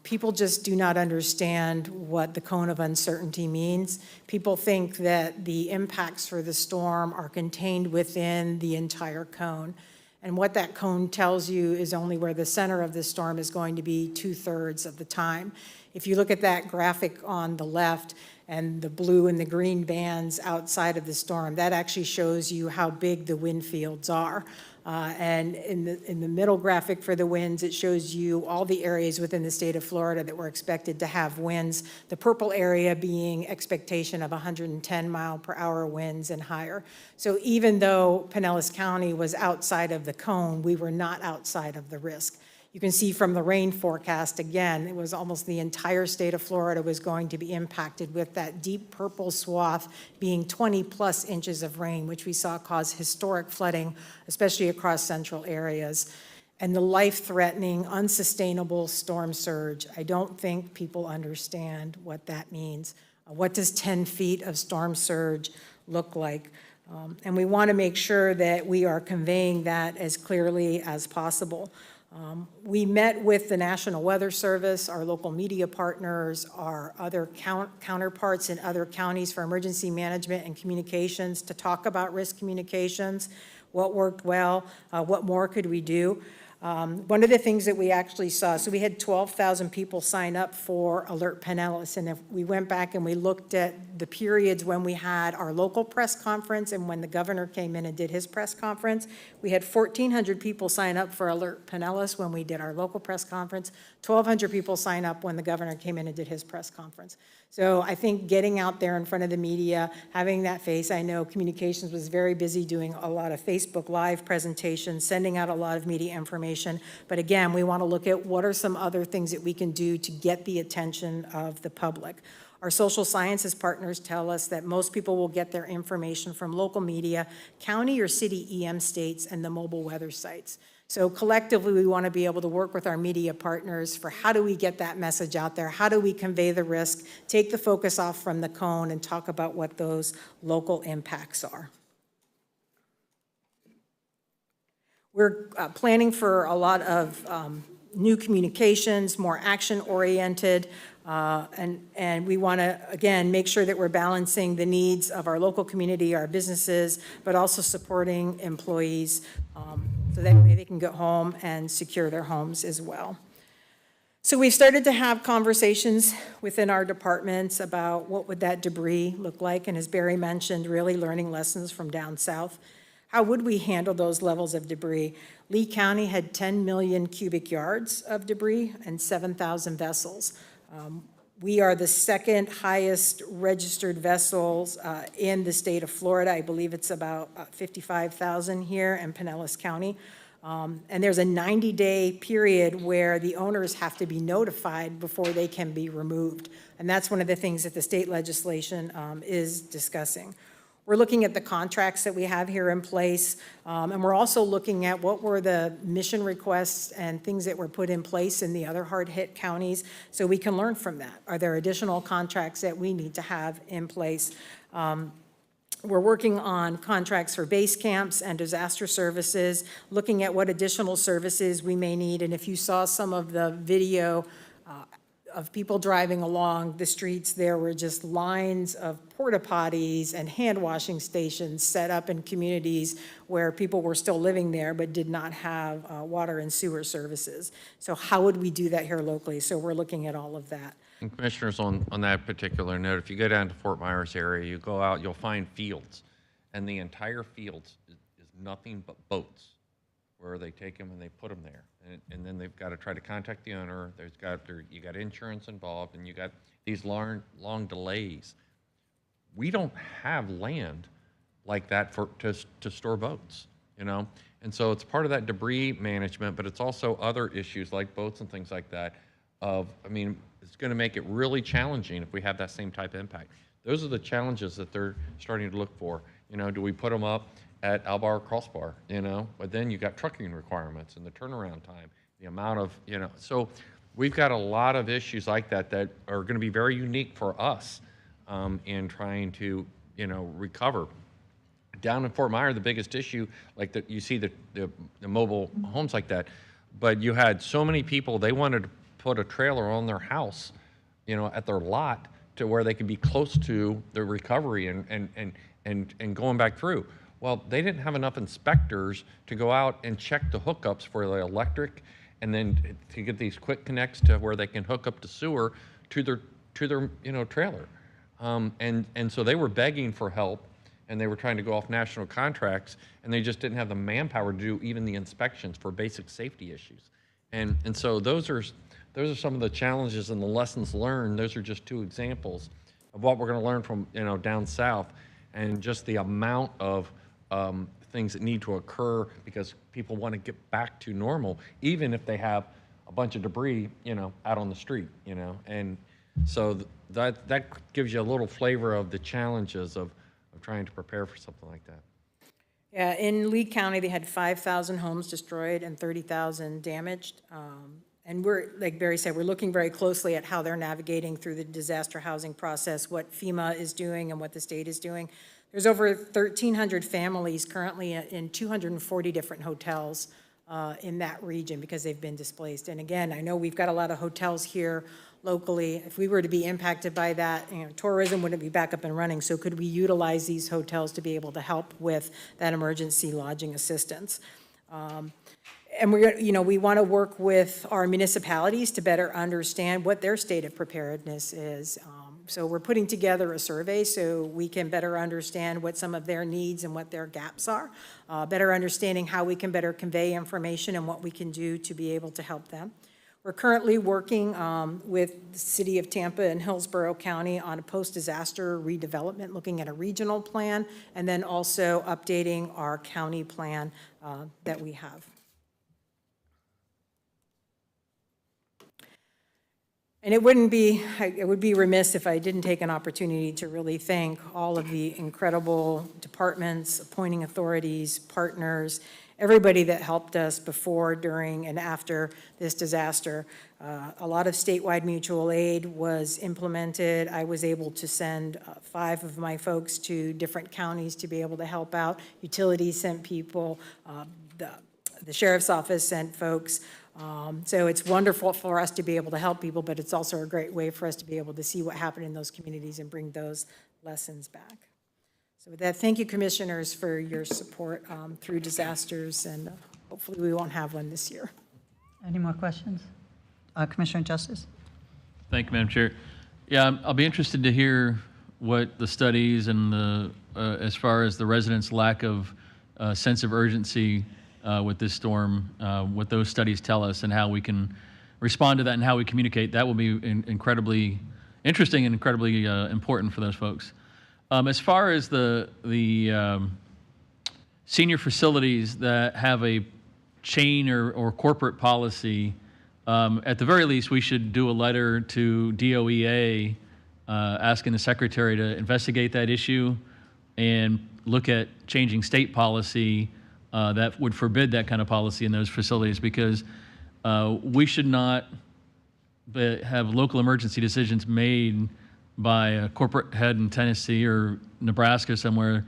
People just do not understand what the cone of uncertainty means. People think that the impacts for the storm are contained within the entire cone. And what that cone tells you is only where the center of the storm is going to be 2/3 of the time. If you look at that graphic on the left and the blue and the green bands outside of the storm, that actually shows you how big the wind fields are. And in the middle graphic for the winds, it shows you all the areas within the state of Florida that were expected to have winds. The purple area being expectation of 110-mile-per-hour winds and higher. So even though Pinellas County was outside of the cone, we were not outside of the risk. You can see from the rain forecast, again, it was almost the entire state of Florida was going to be impacted with that deep purple swath being 20+ inches of rain, which we saw cause historic flooding, especially across central areas. And the life-threatening, unsustainable storm surge, I don't think people understand what that means. What does 10 feet of storm surge look like? And we want to make sure that we are conveying that as clearly as possible. We met with the National Weather Service, our local media partners, our other counterparts in other counties for emergency management and communications to talk about risk communications, what worked well, what more could we do. One of the things that we actually saw, so we had 12,000 people sign up for Alert Pinellas, and if we went back and we looked at the periods when we had our local press conference and when the governor came in and did his press conference, we had 1,400 people sign up for Alert Pinellas when we did our local press conference, 1,200 people sign up when the governor came in and did his press conference. So I think getting out there in front of the media, having that face, I know communications was very busy doing a lot of Facebook Live presentations, sending out a lot of media information. But again, we want to look at what are some other things that we can do to get the attention of the public. Our social sciences partners tell us that most people will get their information from local media, county or city EM states, and the mobile weather sites. So collectively, we want to be able to work with our media partners for how do we get that message out there? How do we convey the risk, take the focus off from the cone, and talk about what those local impacts are? We're planning for a lot of new communications, more action-oriented, and we want to, again, make sure that we're balancing the needs of our local community, our businesses, but also supporting employees so that they can go home and secure their homes as well. So we've started to have conversations within our departments about what would that debris look like, and as Barry mentioned, really learning lessons from down south. How would we handle those levels of debris? Lee County had 10 million cubic yards of debris and 7,000 vessels. We are the second highest registered vessels in the state of Florida. I believe it's about 55,000 here in Pinellas County. And there's a 90-day period where the owners have to be notified before they can be removed. And that's one of the things that the state legislation is discussing. We're looking at the contracts that we have here in place, and we're also looking at what were the mission requests and things that were put in place in the other hard-hit counties so we can learn from that. Are there additional contracts that we need to have in place? We're working on contracts for base camps and disaster services, looking at what additional services we may need. And if you saw some of the video of people driving along the streets, there were just lines of porta potties and hand washing stations set up in communities where people were still living there but did not have water and sewer services. So how would we do that here locally? So we're looking at all of that. And Commissioners, on that particular note, if you go down to Fort Myers area, you go out, you'll find fields, and the entire fields is nothing but boats, where they take them and they put them there. And then they've got to try to contact the owner. You got insurance involved, and you got these long delays. We don't have land like that to store boats, you know? And so it's part of that debris management, but it's also other issues like boats and things like that it's going to make it really challenging if we have that same type of impact. Those are the challenges that they're starting to look for. You know, do we put them up at Albar Crossbar, you know? But then you got trucking requirements and the turnaround time, the amount of, you know. So we've got a lot of issues like that that are going to be very unique for us in trying to, you know, recover. Down in Fort Myers, the biggest issue, like you see the mobile homes like that, but you had so many people, they wanted to put a trailer on their house, you know, at their lot to where they could be close to the recovery and going back through. Well, they didn't have enough inspectors to go out and check the hookups for the electric and then to get these quick connects to where they can hook up to sewer to their you know, trailer. And so they were begging for help, and they were trying to go off national contracts, and they just didn't have the manpower to do even the inspections for basic safety issues. And so those are some of the challenges and the lessons learned. Those are just two examples of what we're going to learn from, you know, down south, and just the amount of things that need to occur because people want to get back to normal, even if they have a bunch of debris, you know, out on the street, you know. And so that gives you a little flavor of the challenges of trying to prepare for something like that. Yeah, in Lee County, they had 5,000 homes destroyed and 30,000 damaged. And we're, like Barry said, we're looking very closely at how they're navigating through the disaster housing process, what FEMA is doing and what the state is doing. There's over 1,300 families currently in 240 different hotels in that region because they've been displaced. And again, I know we've got a lot of hotels here locally. If we were to be impacted by that, you know, tourism wouldn't be back up and running. So could we utilize these hotels to be able to help with that emergency lodging assistance? And we want to work with our municipalities to better understand what their state of preparedness is. So we're putting together a survey so we can better understand what some of their needs and what their gaps are, better understanding how we can better convey information and what we can do to be able to help them. We're currently working with the City of Tampa and Hillsborough County on a post-disaster redevelopment, looking at a regional plan, and then also updating our county plan that we have. And it would be remiss if I didn't take an opportunity to really thank all of the incredible departments, appointing authorities, partners, everybody that helped us before, during, and after this disaster. A lot of statewide mutual aid was implemented. I was able to send 5 of my folks to different counties to be able to help out. Utilities sent people, the sheriff's office sent folks. So it's wonderful for us to be able to help people, but it's also a great way for us to be able to see what happened in those communities and bring those lessons back. So with that, thank you, commissioners, for your support through disasters, and hopefully we won't have one this year. Any more questions? Commissioner Justice? Thank you, Madam Chair. Yeah, I'll be interested to hear what the studies and the, as far as the residents' lack of sense of urgency with this storm, what those studies tell us and how we can respond to that and how we communicate. That will be incredibly interesting and incredibly important for those folks. As far as the senior facilities that have a chain or corporate policy, at the very least, we should do a letter to DOEA asking the secretary to investigate that issue and look at changing state policy that would forbid that kind of policy in those facilities, because we should not have local emergency decisions made by a corporate head in Tennessee or Nebraska somewhere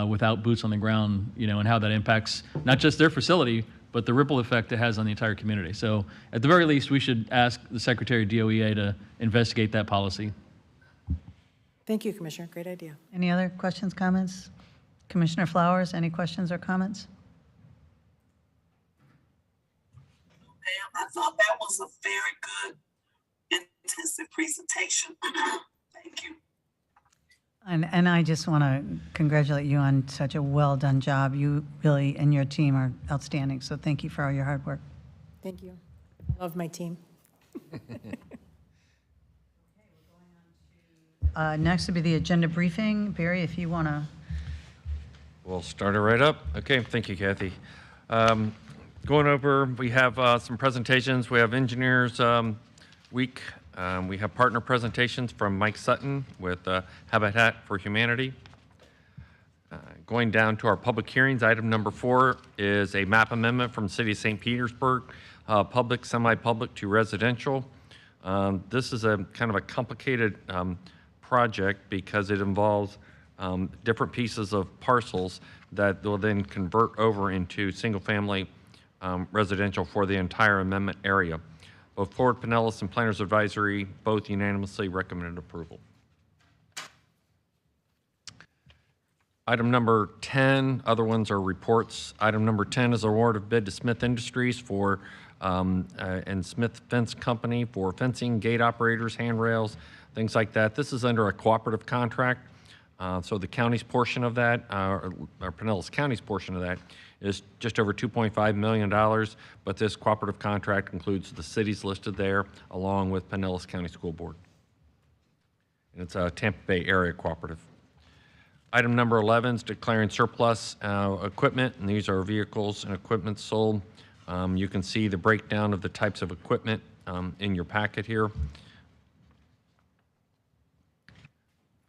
without boots on the ground, and how that impacts not just their facility, but the ripple effect it has on the entire community. So at the very least, we should ask the Secretary of DOEA to investigate that policy. Thank you, Commissioner. Great idea. Any other questions, comments? Commissioner Flowers, any questions or comments? I thought that was a very good, intensive presentation. Thank you. And I just want to congratulate you on such a well-done job. You really and your team are outstanding, so thank you for all your hard work. Thank you. I love my team. Next would be the agenda briefing. Barry, if you want to. We'll start it right up. Okay, thank you, Kathy. Going over, we have some presentations. We have Engineers Week. We have partner presentations from Mike Sutton with Habitat for Humanity. Going down to our public hearings, item number 4 is a map amendment from the City of St. Petersburg, public, semi-public to residential. This is a kind of a complicated project because it involves different pieces of parcels that will then convert over into single-family residential for the entire amendment area. Both Ford, Pinellas, and Planners Advisory both unanimously recommended approval. Item number 10, other ones are reports. Item number 10 is award of bid to Smith Industries for and Smith Fence Company for fencing, gate operators, handrails, things like that. This is under a cooperative contract. So the county's portion of that, or Pinellas County's portion of that, is just over $2.5 million, but this cooperative contract includes the cities listed there, along with Pinellas County School Board. And it's a Tampa Bay area cooperative. Item number 11 is declaring surplus equipment, and these are vehicles and equipment sold. You can see the breakdown of the types of equipment in your packet here.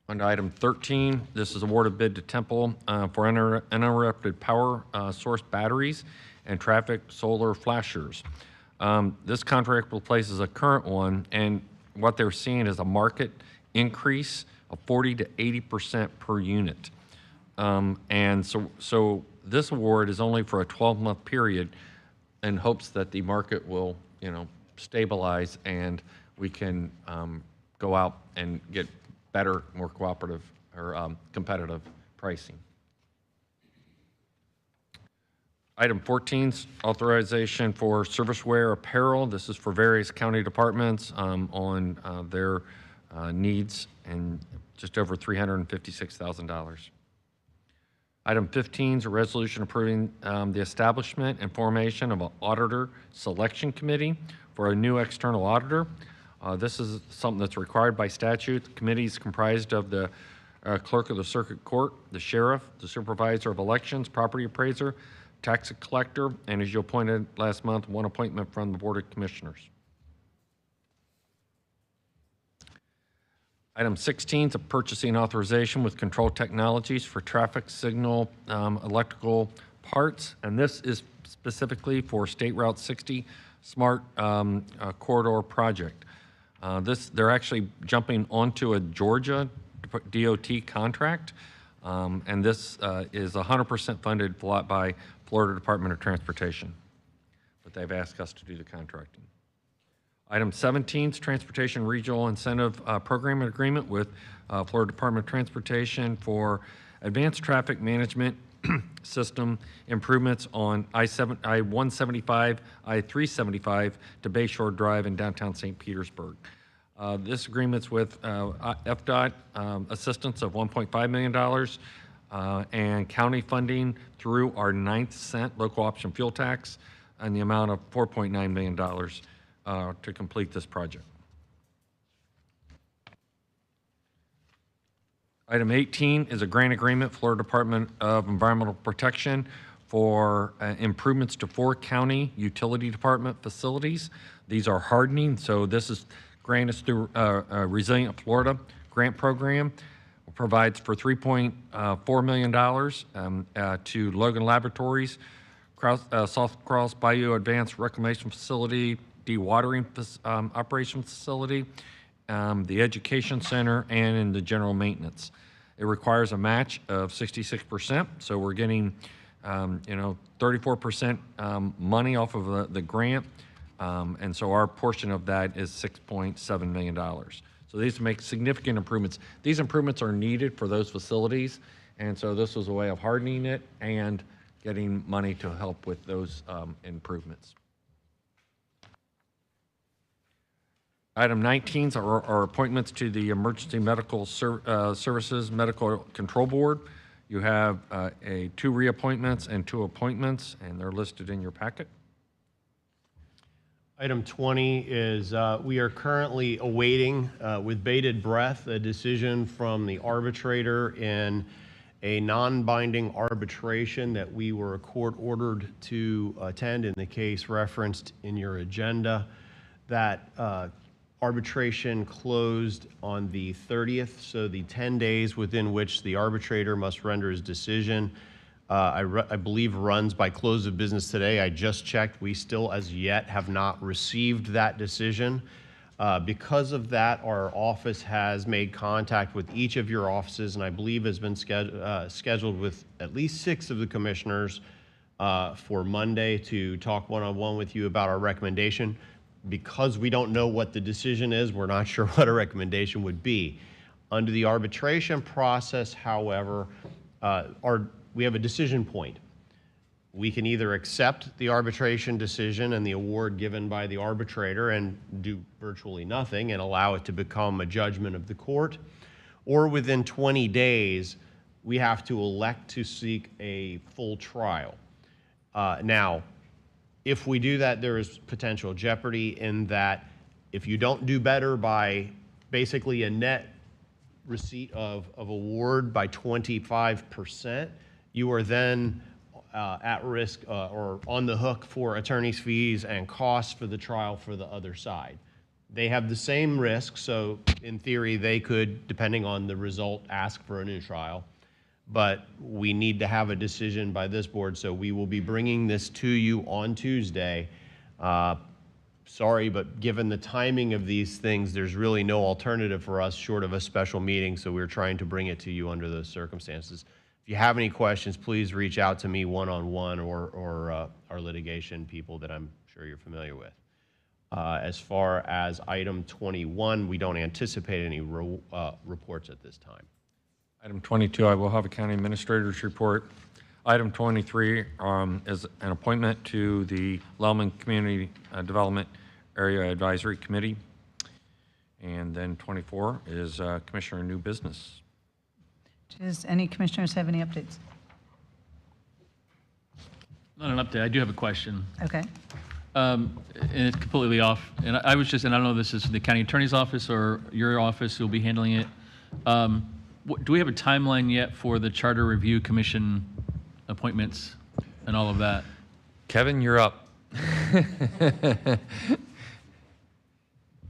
On to item 13, this is awarded bid to Temple for uninterrupted power source batteries and traffic solar flashers. This contract replaces a current one, and what they're seeing is a market increase of 40 to 80% per unit. And so this award is only for a 12-month period in hopes that the market will, stabilize and we can go out and get better, more cooperative or competitive pricing. Item 14 is authorization for serviceware apparel. This is for various county departments on their needs, and just over $356,000. Item 15 is a resolution approving the establishment and formation of an auditor selection committee for a new external auditor. This is something that's required by statute. The committee is comprised of the clerk of the circuit court, the sheriff, the supervisor of elections, property appraiser, tax collector, and as you appointed last month, one appointment from the Board of Commissioners. Item 16 is a purchasing authorization with Control Technologies for traffic signal electrical parts, and this is specifically for State Route 60 Smart Corridor project. They're actually jumping onto a Georgia DOT contract, and this is 100% funded by Florida Department of Transportation, but they've asked us to do the contracting. Item 17 is Transportation Regional Incentive Program Agreement with Florida Department of Transportation for advanced traffic management system improvements on I-175, I-375 to Bayshore Drive in downtown St. Petersburg. This agreement's with FDOT assistance of $1.5 million and county funding through our 9th cent local option fuel tax and the amount of $4.9 million to complete this project. Item 18 is a grant agreement, Florida Department of Environmental Protection for improvements to 4 county utility department facilities. These are hardening, so this is grant is through Resilient Florida grant program. It provides for $3.4 million to Logan Laboratories, South Cross Bayou Advanced Reclamation Facility, dewatering operation facility, the education center, and in the general maintenance. It requires a match of 66%, so we're getting 34% money off of the grant, and so our portion of that is $6.7 million. So these make significant improvements. These improvements are needed for those facilities, and so this was a way of hardening it and getting money to help with those improvements. Item 19 are appointments to the Emergency Medical Services Medical Control Board. You have 2 reappointments and 2 appointments, and they're listed in your packet. Item 20 is we are currently awaiting with bated breath a decision from the arbitrator in a non-binding arbitration that we were court-ordered to attend in the case referenced in your agenda. That arbitration closed on the 30th, so the 10 days within which the arbitrator must render his decision, I believe runs by close of business today. I just checked. We still, as yet, have not received that decision. Because of that, our office has made contact with each of your offices, and I believe has been scheduled with at least 6 of the commissioners for Monday to talk one-on-one with you about our recommendation. Because we don't know what the decision is, we're not sure what a recommendation would be. Under the arbitration process, however, we have a decision point. We can either accept the arbitration decision and the award given by the arbitrator and do virtually nothing and allow it to become a judgment of the court, or within 20 days, we have to elect to seek a full trial. Now, if we do that, there is potential jeopardy in that if you don't do better by basically a net receipt of award by 25%, you are then at risk or on the hook for attorney's fees and costs for the trial for the other side. They have the same risk, so in theory they could, depending on the result, ask for a new trial. But we need to have a decision by this board, so we will be bringing this to you on Tuesday. Sorry, but given the timing of these things, there's really no alternative for us short of a special meeting, so we're trying to bring it to you under those circumstances. If you have any questions, please reach out to me one-on-one or our litigation people that I'm sure you're familiar with. As far as item 21, we don't anticipate any reports at this time. Item 22, I will have a county administrator's report. Item 23 is an appointment to the Lellman Community Development Area Advisory Committee. And then 24 is Commissioner New Business. Does any commissioners have any updates? Not an update. I do have a question. Okay. And it's completely off. And I was just, and I don't know if this is the county attorney's office or your office who will be handling it. Do we have a timeline yet for the Charter Review Commission appointments and all of that? Kevin, you're up.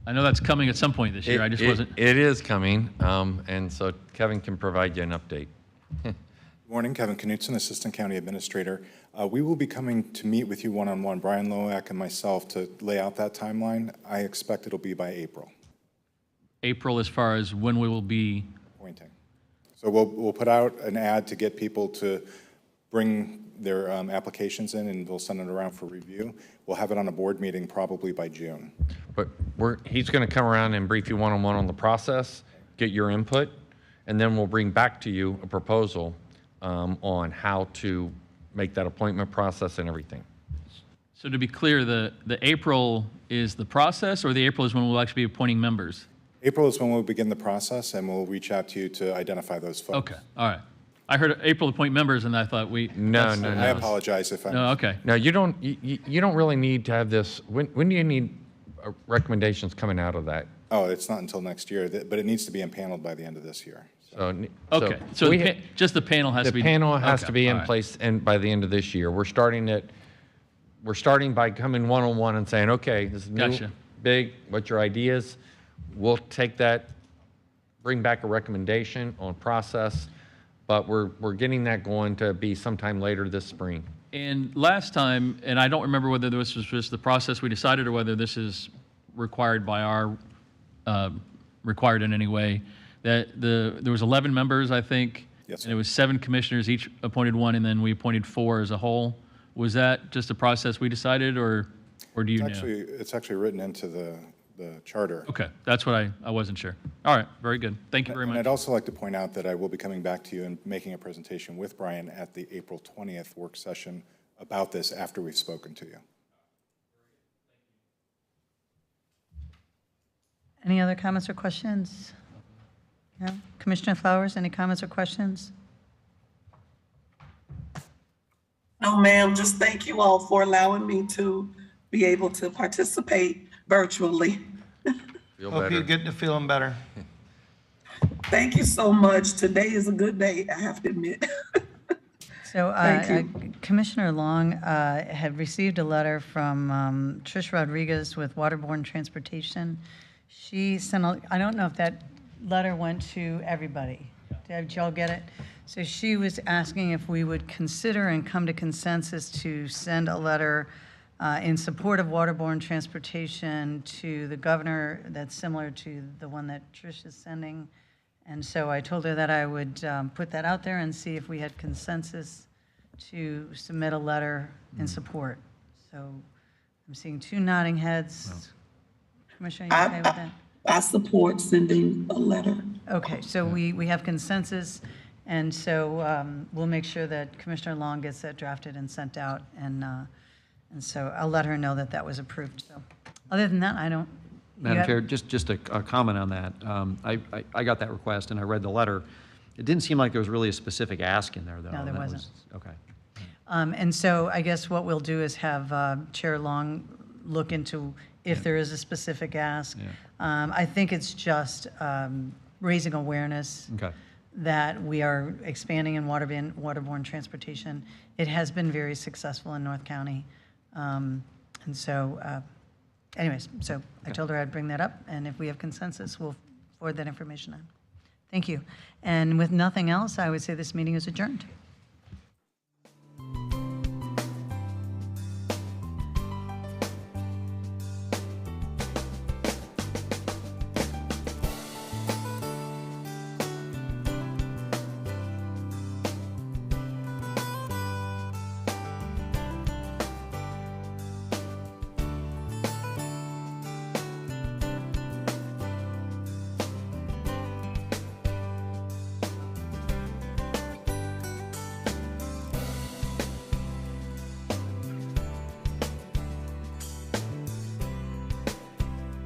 I know that's coming at some point this year. I just wasn't. It is coming, and so Kevin can provide you an update. Morning, Kevin Knutson, Assistant County Administrator. We will be coming to meet with you one-on-one, Brian Loak and myself, to lay out that timeline. I expect it'll be by April. April, as far as when we will be. Appointing. So we'll put out an ad to get people to bring their applications in, and we'll send it around for review. We'll have it on a board meeting probably by June. But he's going to come around and brief you one-on-one on the process, get your input, and then we'll bring back to you a proposal on how to make that appointment process and everything. So to be clear, the April is the process, or the April is when we'll actually be appointing members? April is when we'll begin the process, and we'll reach out to you to identify those folks. Okay, all right. I heard April appoint members, and I thought No. I apologize if I'm... No, okay. No, you don't really need to have this. When do you need recommendations coming out of that? Oh, it's not until next year, but it needs to be impaneled by the end of this year. Okay, so just the panel has to be. The panel has okay, to be in all right. place and by the end of this year. We're starting by coming one-on-one and saying, okay, this is new, Gotcha. big, what's your ideas? We'll take that, bring back a recommendation on process, but we're getting that going to be sometime later this spring. And last time, and I don't remember whether this was just the process we decided or whether this is required by our, required in any way, that there was 11 members, I think. Yes, sir. And it was 7 commissioners, each appointed 1, and then we appointed 4 as a whole. Was that just a process we decided, or do you know? It's actually written into the charter. Okay, that's what I wasn't sure. All right, very good. Thank you very And much. I'd also like to point out that I will be coming back to you and making a presentation with Brian at the April 20th work session about this after we've spoken to you. Any other comments or questions? No? Commissioner Flowers, any comments or questions? No, ma'am, just thank you all for allowing me to be able to participate virtually. Feel Hope better. you get to feeling better. Thank you so much. Today is a good day, I have to admit. So Thank Commissioner Long had received a letter from Trish Rodriguez with Waterborne Transportation. She sent, I don't know if that letter went to everybody. Did y'all get it? So she was asking if we would consider and come to consensus to send a letter in support of waterborne transportation to the governor that's similar to the one that Trish is sending. And so I told her that I would put that out there and see if we had consensus to submit a letter in support. So I'm seeing 2 nodding heads. Commissioner, you okay with that? I support sending a letter. Okay, so we have consensus, and so we'll make sure that Commissioner Long gets that drafted and sent out, and so I'll let her know that that was approved. So other than that, I don't. Madam Chair, just a comment on that. I got that request and I read the letter. It didn't seem like there was really a specific ask in there, though. No, there wasn't. Okay. And so I guess what we'll do is have Chair Long look into if there is a specific ask. I think it's just raising awareness Okay. that we are expanding in waterborne transportation. It has been very successful in North County. And so, anyways, so I told her I'd bring that up, and if we have consensus, we'll forward that information on. Thank you. And with nothing else, I would say this meeting is adjourned.